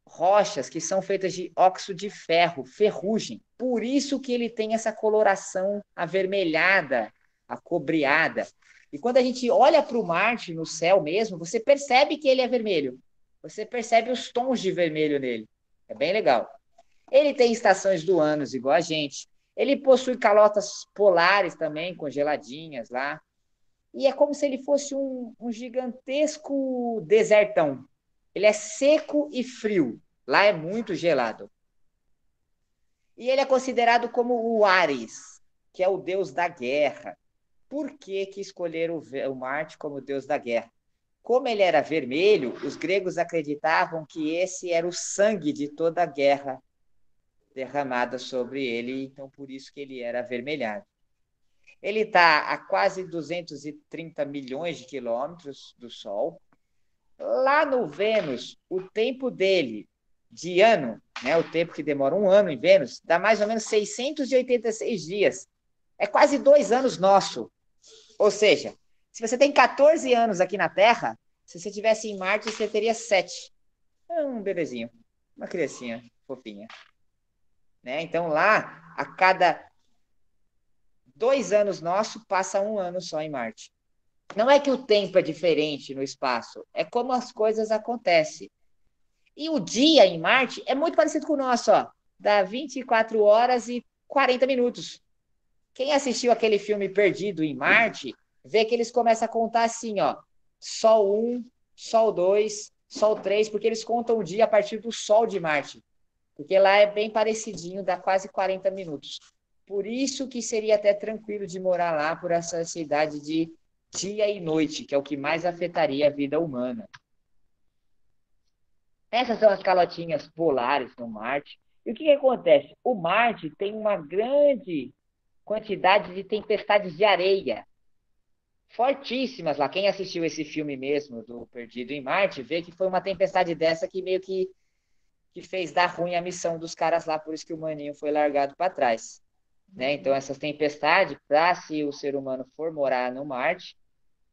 rochas que são feitas de óxido de ferro, ferrugem. Por isso que ele tem essa coloração avermelhada, acobreada. E quando a gente olha para o Marte no céu mesmo, você percebe que ele é vermelho. Você percebe os tons de vermelho nele. É bem legal. Ele tem estações do ano, igual a gente. Ele possui calotas polares também, congeladinhas lá. E é como se ele fosse um gigantesco desertão. Ele é seco e frio. Lá é muito gelado. E ele é considerado como o Ares, que é o deus da guerra. Por que que escolheram o Marte como deus da guerra? Como ele era vermelho, os gregos acreditavam que esse era o sangue de toda a guerra derramada sobre ele, então por isso que ele era avermelhado. Ele está a quase 230 milhões de quilômetros do Sol. Lá no Vênus, o tempo dele de ano, né, o tempo que demora um ano em Vênus, dá mais ou menos 686 dias. É quase 2 anos nosso. Ou seja, se você tem 14 anos aqui na Terra, se você estivesse em Marte, você teria 7. É um bebezinho, uma criancinha fofinha. Né? Então lá, a cada 2 anos nosso, passa 1 ano só em Marte. Não é que o tempo é diferente no espaço, é como as coisas acontecem. E o dia em Marte é muito parecido com o nosso, ó. Dá 24 horas e 40 minutos. Quem assistiu aquele filme Perdido em Marte, vê que eles começam a contar assim, ó. Sol 1, Sol 2, Sol 3, porque eles contam o dia a partir do Sol de Marte. Porque lá é bem parecidinho, dá quase 40 minutos. Por isso que seria até tranquilo de morar lá por essa cidade de dia e noite, que é o que mais afetaria a vida humana. Essas são as calotinhas polares no Marte. E o que acontece? O Marte tem uma grande quantidade de tempestades de areia, fortíssimas lá. Quem assistiu esse filme mesmo, do Perdido em Marte, vê que foi uma tempestade dessa que meio que fez dar ruim a missão dos caras lá, por isso que o maninho foi largado para trás. Né? Então, essas tempestades, para se o ser humano for morar no Marte,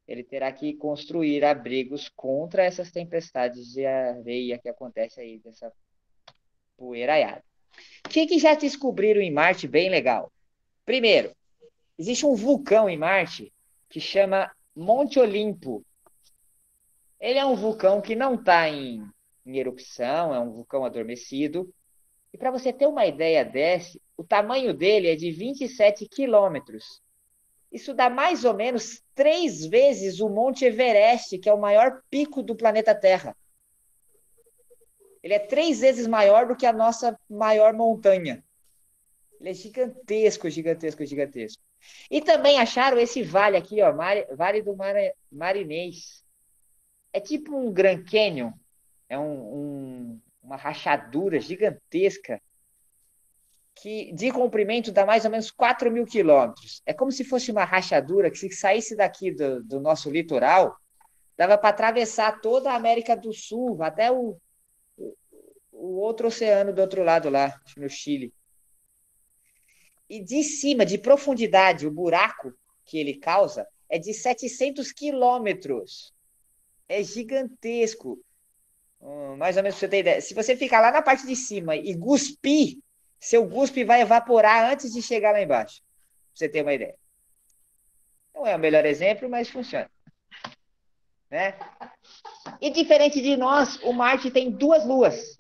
ele terá que construir abrigos contra essas tempestades de areia que acontece aí, dessa poeiraiada. O que já descobriram em Marte bem legal? Primeiro, existe um vulcão em Marte que chama Monte Olimpo. Ele é um vulcão que não está em erupção, é um vulcão adormecido. E para você ter uma ideia desse, o tamanho dele é de 27 quilômetros. Isso dá mais ou menos 3 vezes o Monte Everest, que é o maior pico do planeta Terra. Ele é 3 vezes maior do que a nossa maior montanha. Ele é gigantesco, gigantesco, gigantesco. E também acharam esse vale aqui, ó, Vale do Marinês. É tipo um Grand Canyon. É uma rachadura gigantesca que de comprimento dá mais ou menos 4.000 quilômetros. É como se fosse uma rachadura que, se saísse daqui do nosso litoral, dava para atravessar toda a América do Sul, até o outro oceano do outro lado lá, no Chile. E de cima, de profundidade, o buraco que ele causa é de 700 quilômetros. É gigantesco. Mais ou menos para você ter ideia. Se você ficar lá na parte de cima e cuspir, seu guspe vai evaporar antes de chegar lá embaixo. Pra você ter uma ideia. Não é o melhor exemplo, mas funciona. Né? E diferente de nós, o Marte tem 2 luas.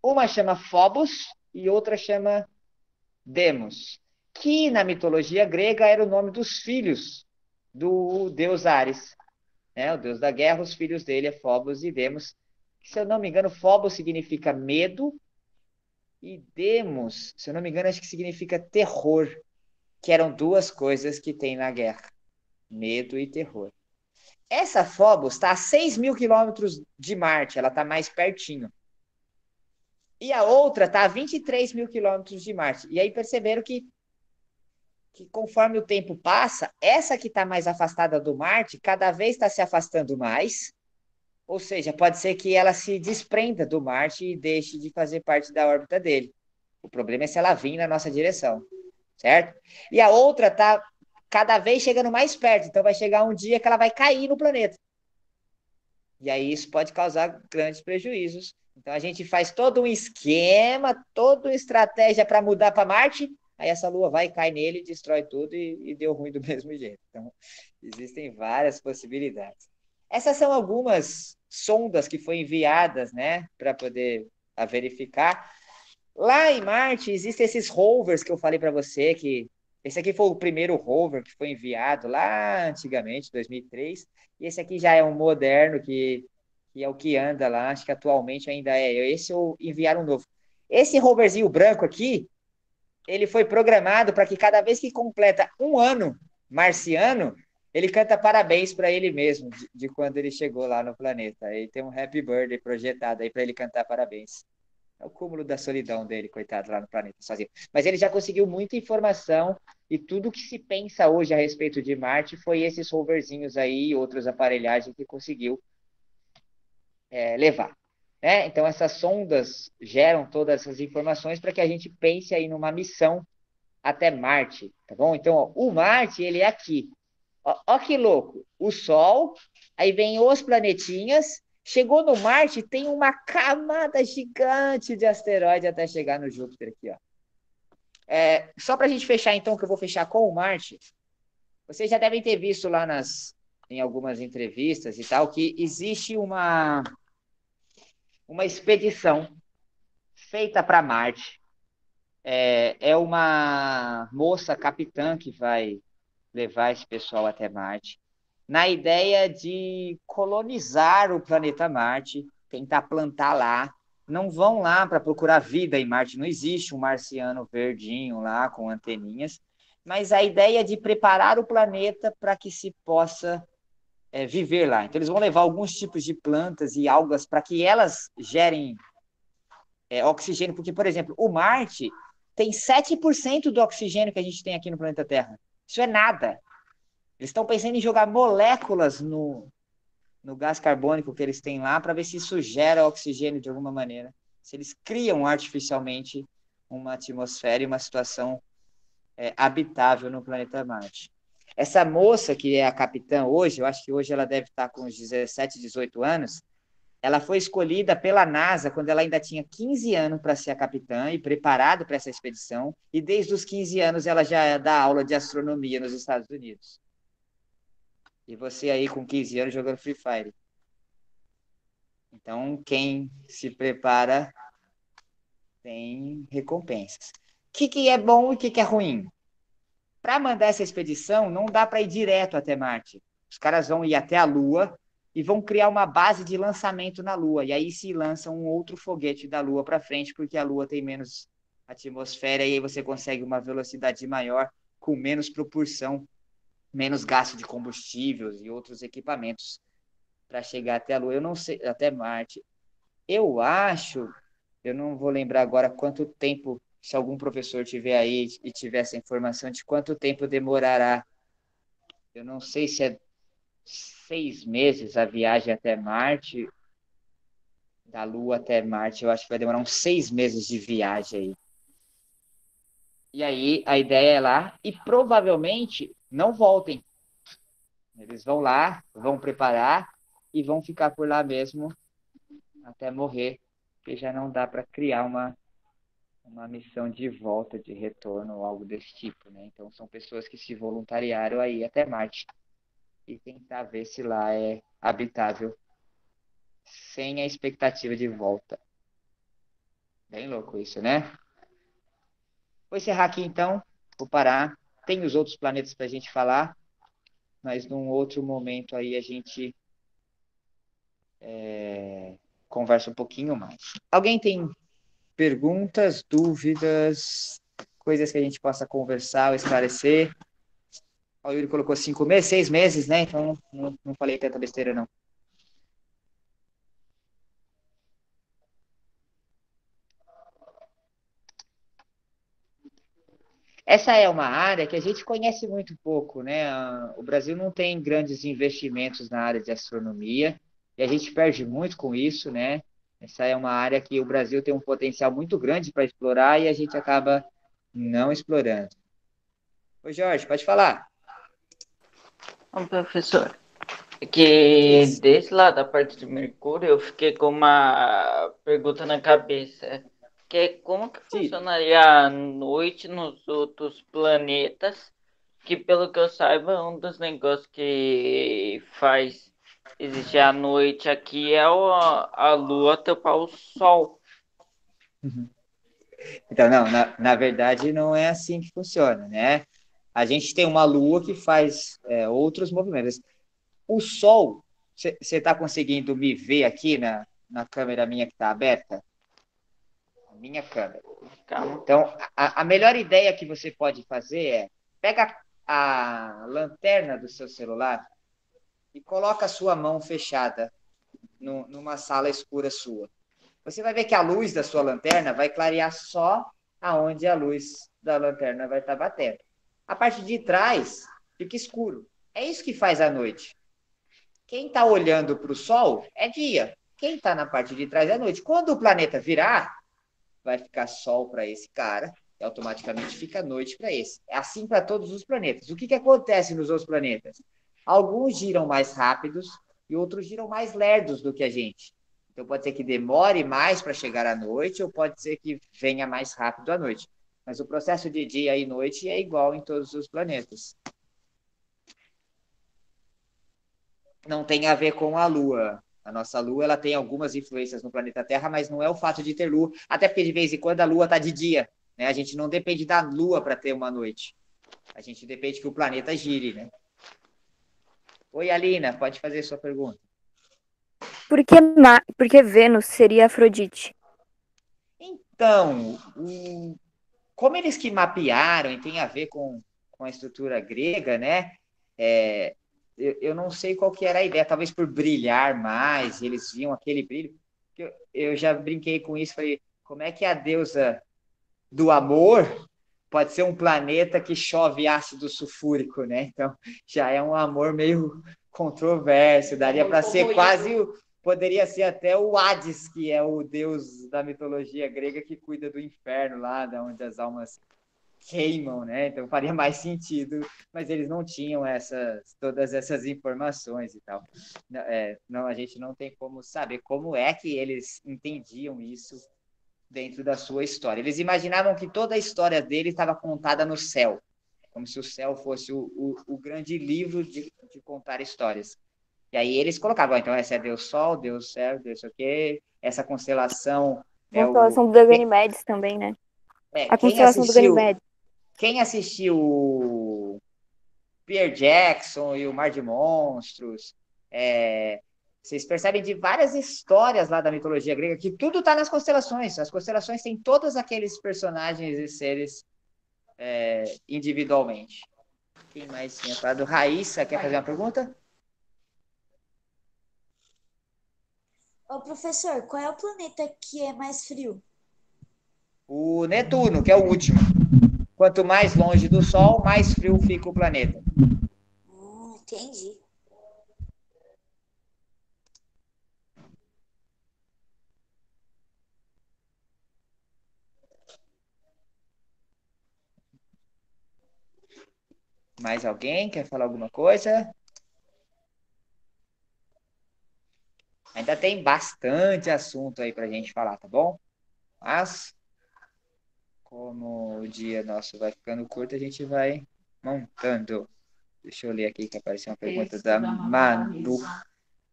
Uma chama Phobos e outra chama Deimos, que na mitologia grega era o nome dos filhos do deus Ares. Né? O deus da guerra, os filhos dele é Phobos e Deimos. Se eu não me engano, Phobos significa medo e Deimos, se eu não me engano, acho que significa terror, que eram 2 coisas que tem na guerra, medo e terror. Essa Phobos está a 6.000 quilômetros de Marte, ela está mais pertinho. E a outra está a 23 mil quilômetros de Marte. E aí perceberam que conforme o tempo passa, essa que está mais afastada do Marte, cada vez está se afastando mais. Ou seja, pode ser que ela se desprenda do Marte e deixe de fazer parte da órbita dele. O problema é se ela vir na nossa direção, certo? E a outra está cada vez chegando mais perto. Então vai chegar um dia que ela vai cair no planeta. E aí isso pode causar grandes prejuízos. Então a gente faz todo um esquema, toda uma estratégia para mudar para Marte, aí essa Lua vai e cai nele, destrói tudo e deu ruim do mesmo jeito. Então existem várias possibilidades. Essas são algumas sondas que foram enviadas, né, para poder verificar. Lá em Marte existem esses rovers que eu falei para você, que esse aqui foi o primeiro rover que foi enviado lá antigamente, 2003, e esse aqui já é um moderno que é o que anda lá, acho que atualmente ainda é. Esse eu enviaram um novo. Esse roverzinho branco aqui, ele foi programado para que cada vez que completa um ano marciano, ele canta parabéns para ele mesmo, de quando ele chegou lá no planeta. Aí tem um happy birthday projetado aí para ele cantar parabéns. É o cúmulo da solidão dele, coitado, lá no planeta, sozinho. Mas ele já conseguiu muita informação e tudo que se pensa hoje a respeito de Marte foi esses roverzinhos aí e outras aparelhagens que conseguiu levar. Né? Então, essas sondas geram todas essas informações para que a gente pense aí numa missão até Marte, tá bom? Então, ó, o Marte, ele é aqui. Ó que louco. O Sol, aí vem os planetinhas, chegou no Marte, tem uma camada gigante de asteroide até chegar no Júpiter aqui, ó. Só para a gente fechar, então, que eu vou fechar com o Marte, vocês já devem ter visto lá em algumas entrevistas e tal, que existe uma expedição feita para Marte. É uma moça capitã que vai levar esse pessoal até Marte, na ideia de colonizar o planeta Marte, tentar plantar lá. Não vão lá para procurar vida em Marte, não existe um marciano verdinho lá com anteninhas, mas a ideia é de preparar o planeta para que se possa viver lá. Então, eles vão levar alguns tipos de plantas e algas para que elas gerem oxigênio, porque, por exemplo, o Marte tem 7% do oxigênio que a gente tem aqui no planeta Terra. Isso é nada. Eles estão pensando em jogar moléculas no gás carbônico que eles têm lá para ver se isso gera oxigênio de alguma maneira. Se eles criam artificialmente uma atmosfera e uma situação habitável no planeta Marte. Essa moça que é a capitã hoje, eu acho que hoje ela deve estar com uns 17, 18 anos, ela foi escolhida pela NASA quando ela ainda tinha 15 anos para ser a capitã e preparada para essa expedição, e desde os 15 anos ela já dá aula de astronomia nos Estados Unidos. E você aí com 15 anos jogando Free Fire. Então, quem se prepara tem recompensas. O que é bom e o que é ruim? Para mandar essa expedição, não dá para ir direto até Marte. Os caras vão ir até a Lua e vão criar uma base de lançamento na Lua. E aí se lança um outro foguete da Lua para frente, porque a Lua tem menos atmosfera e aí você consegue uma velocidade maior com menos propulsão, menos gasto de combustíveis e outros equipamentos para chegar até a Lua. Eu não sei, até Marte. Eu acho, eu não vou lembrar agora quanto tempo, se algum professor tiver aí e tiver essa informação de quanto tempo demorará. Eu não sei se é 6 meses a viagem até Marte, da Lua até Marte. Eu acho que vai demorar uns 6 meses de viagem aí. E aí a ideia é lá e provavelmente não voltem. Eles vão lá, vão preparar e vão ficar por lá mesmo até morrer, porque já não dá para criar uma missão de volta, de retorno ou algo desse tipo, né? Então são pessoas que se voluntariaram aí até Marte e tentar ver se lá é habitável sem a expectativa de volta. Bem louco isso, né? Vou encerrar aqui então, vou parar. Tem os outros planetas para a gente falar, mas num outro momento aí a gente conversa um pouquinho mais. Alguém tem perguntas, dúvidas, coisas que a gente possa conversar ou esclarecer? O Yuri colocou 5 meses, 6 meses, né? Então não falei tanta besteira, não. essa é uma área que a gente conhece muito pouco, né? O Brasil não tem grandes investimentos na área de astronomia e a gente perde muito com isso, né? Essa é uma área que o Brasil tem um potencial muito grande para explorar e a gente acaba não explorando. Ô, Jorge, pode falar. Ô, professor, que desse lado da parte de Mercúrio, eu fiquei com uma pergunta na cabeça, que é como que Sim. funcionaria a noite nos outros planetas, que pelo que eu saiba, um dos negócios que faz existir a noite aqui é a Lua tapar o Sol. Então, não, na verdade não é assim que funciona, né? A gente tem uma lua que faz outros movimentos. O Sol, você está conseguindo me ver aqui na câmera minha que está aberta? A minha câmera. Calma. Então, a melhor ideia que você pode fazer é pega a lanterna do seu celular e coloca a sua mão fechada numa sala escura sua. Você vai ver que a luz da sua lanterna vai clarear só aonde a luz da lanterna vai estar batendo. A parte de trás fica escuro. É isso que faz a noite. Quem está olhando para o sol é dia. Quem está na parte de trás é noite. Quando o planeta virar, vai ficar sol para esse cara e automaticamente fica noite para esse. É assim para todos os planetas. O que acontece nos outros planetas? Alguns giram mais rápidos e outros giram mais lerdos do que a gente. Então pode ser que demore mais para chegar à noite ou pode ser que venha mais rápido à noite. Mas o processo de dia e noite é igual em todos os planetas. Não tem a ver com a Lua. A nossa Lua ela tem algumas influências no planeta Terra, mas não é o fato de ter Lua, até porque de vez em quando a Lua está de dia. Né? A gente não depende da Lua para ter uma noite. A gente depende que o planeta gire. Né? Oi, Alina, pode fazer sua pergunta. Por que Vênus seria Afrodite? Então, como eles que mapearam e tem a ver com a estrutura grega, né? Eu não sei qual que era a ideia, talvez por brilhar mais, eles viam aquele brilho. Eu já brinquei com isso, falei, como é que a deusa do amor pode ser um planeta que chove ácido sulfúrico, né? Então, já é um amor meio controverso, daria para ser quase, poderia ser até o Hades, que é o deus da mitologia grega que cuida do inferno lá, da onde as almas queimam, né? Então faria mais sentido, mas eles não tinham todas essas informações e tal. Não, a gente não tem como saber como é que eles entendiam isso dentro da sua história. Eles imaginavam que toda a história dele estava contada no céu, como se o céu fosse o grande livro de contar histórias. E aí eles colocavam, então essa é Deus Sol, Deus Céu, Deus sei o quê, essa constelação... Constelação do Ganymedes também, né? A constelação do Ganymedes. Quem assistiu o Peter Jackson e o Mar de Monstros, vocês percebem de várias histórias lá da mitologia grega que tudo está nas constelações. As constelações têm todos aqueles personagens e seres individualmente. Quem mais tinha falado? Raíssa, quer fazer uma pergunta? Ô, professor, qual é o planeta que é mais frio? O Netuno, que é o último. Quanto mais longe do Sol, mais frio fica o planeta. Entendi. Mais alguém quer falar alguma coisa? Ainda tem bastante assunto aí para a gente falar, tá bom? Mas, como o dia nosso vai ficando curto, a gente vai montando. Deixa eu ler aqui que apareceu uma pergunta da Manu.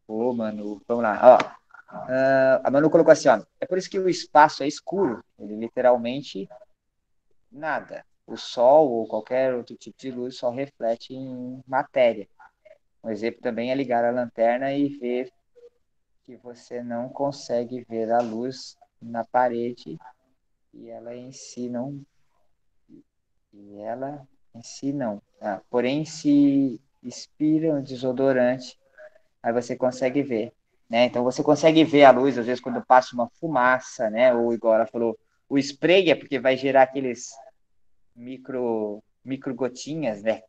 Ô, Manu, vamos lá. Ó, a Manu colocou assim, ó, é por isso que o espaço é escuro. Ele literalmente nada. O sol ou qualquer outro tipo de luz só reflete em matéria. Um exemplo também é ligar a lanterna e ver que você não consegue ver a luz na parede e ela em si não. Porém, se expira um desodorante, aí você consegue ver. Né? Então, você consegue ver a luz, às vezes, quando passa uma fumaça, né? Ou, igual ela falou, o spray é porque vai gerar aqueles micro gotinhas, né?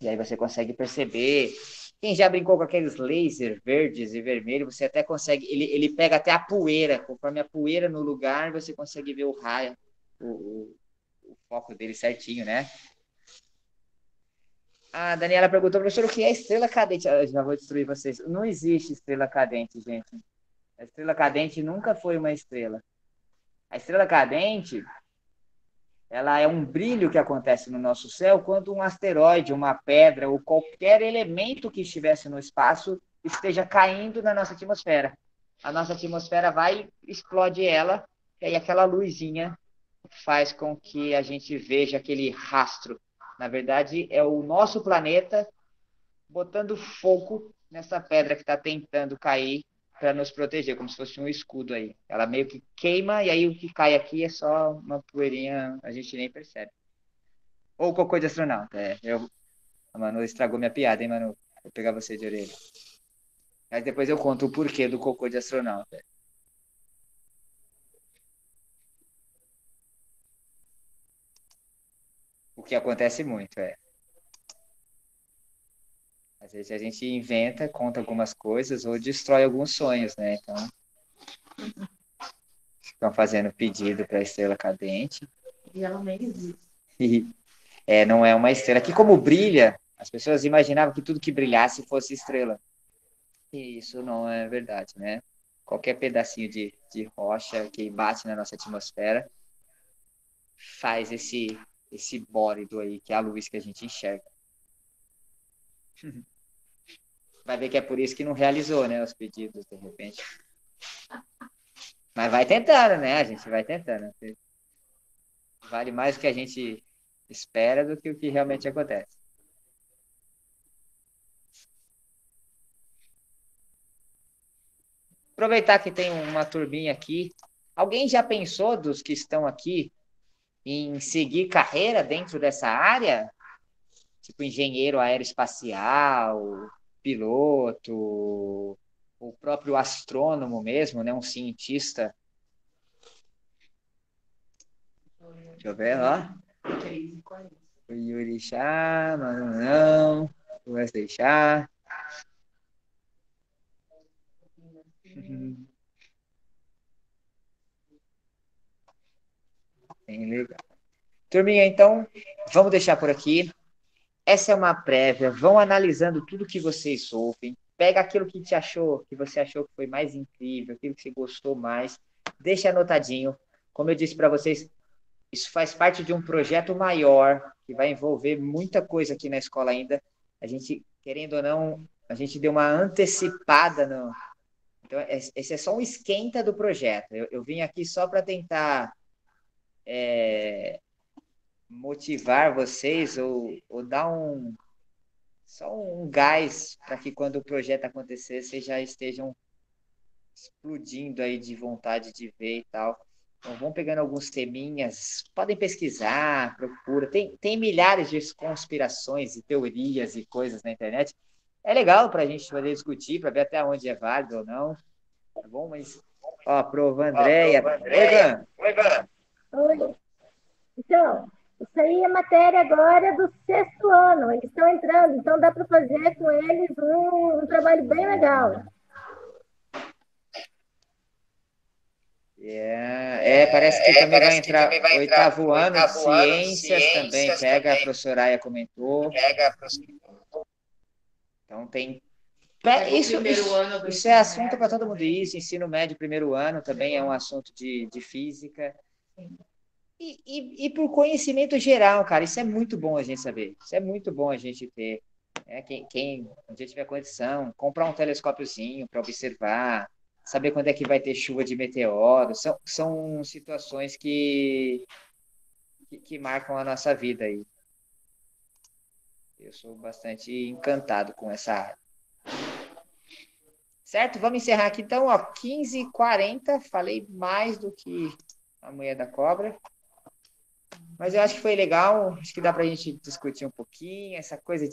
E aí você consegue perceber. Quem já brincou com aqueles lasers verdes e vermelhos, você até consegue. Ele pega até a poeira. Conforme a poeira no lugar, você consegue ver o raio, o foco dele certinho, né? A Daniela perguntou, professor, o que é estrela cadente? Eu já vou destruir vocês. Não existe estrela cadente, gente. A estrela cadente nunca foi uma estrela. A estrela cadente, ela é um brilho que acontece no nosso céu quando um asteroide, uma pedra ou qualquer elemento que estivesse no espaço esteja caindo na nossa atmosfera. A nossa atmosfera vai e explode ela, e aí aquela luzinha faz com que a gente veja aquele rastro. Na verdade, é o nosso planeta botando fogo nessa pedra que está tentando cair para nos proteger, como se fosse um escudo aí. Ela meio que queima e aí o que cai aqui é só uma poeirinha, a gente nem percebe. Ou cocô de astronauta. A Manu estragou minha piada, hein, Manu? Vou pegar você de orelha. Mas depois eu conto o porquê do cocô de astronauta. O que acontece muito, Às vezes a gente inventa, conta algumas coisas ou destrói alguns sonhos, né? Então, estão fazendo pedido para a estrela cadente. E ela nem existe. Não é uma estrela. Que como brilha, as pessoas imaginavam que tudo que brilhasse fosse estrela. E isso não é verdade, né? Qualquer pedacinho de rocha que bate na nossa atmosfera faz esse bórido aí, que é a luz que a gente enxerga. Vai ver que é por isso que não realizou, né, os pedidos, de repente. Mas vai tentando, né? A gente vai tentando. Vale mais o que a gente espera do que o que realmente acontece. Aproveitar que tem uma turminha aqui. Alguém já pensou, dos que estão aqui, em seguir carreira dentro dessa área? Tipo engenheiro aeroespacial, piloto, o próprio astrônomo mesmo, né? Um cientista. Deixa eu ver, ó. O Yuri Chá, não. O Wesley Chá. Bem legal. Turminha, então, vamos deixar por aqui. Essa é uma prévia. Vão analisando tudo que vocês ouvem. Pega aquilo que você achou que foi mais incrível, aquilo que você gostou mais. Deixa anotadinho. Como eu disse para vocês, isso faz parte de um projeto maior, que vai envolver muita coisa aqui na escola ainda. A gente, querendo ou não, a gente deu uma antecipada no... Então, esse é só um esquenta do projeto. Eu vim aqui só para tentar motivar vocês ou dar só um gás para que quando o projeto acontecer, vocês já estejam explodindo aí de vontade de ver e tal. Então, vão pegando alguns teminhas, podem pesquisar, procura. Tem milhares de conspirações e teorias e coisas na internet. É legal para a gente poder discutir, para ver até onde é válido ou não. Tá bom? Mas, ó, prova Andréia. Oi, Van. Oi. Então, isso aí é matéria agora do 6º ano. Eles estão entrando, então dá para fazer com eles um trabalho bem legal. Parece que também vai entrar 8º ano de ciências também. Pega, a professora Aya comentou. Então tem... Isso é assunto para todo mundo. Isso, ensino médio, 1º ano, também é um assunto de física. E por conhecimento geral, cara, isso é muito bom a gente saber. Isso é muito bom a gente ter. Quem um dia tiver condição, comprar um telescópiozinho para observar, saber quando é que vai ter chuva de meteoro. São situações que marcam a nossa vida aí. Eu sou bastante encantado com essa área. Certo? Vamos encerrar aqui então, ó, 15h40. Falei mais do que a mulher da cobra. Mas eu acho que foi legal. Acho que dá para a gente discutir um pouquinho essa coisa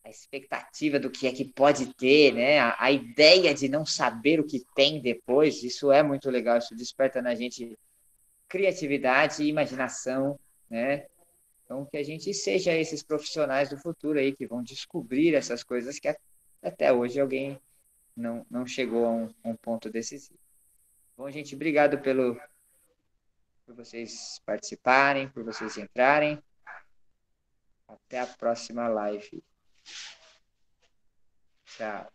a expectativa do que é que pode ter, né? A ideia de não saber o que tem depois. Isso é muito legal. Isso desperta na gente criatividade e imaginação, né? que a gente seja esses profissionais do futuro aí que vão descobrir essas coisas que até hoje alguém não chegou a um ponto decisivo. Bom, gente, obrigado por vocês participarem, por vocês entrarem. Até a próxima live. Tchau.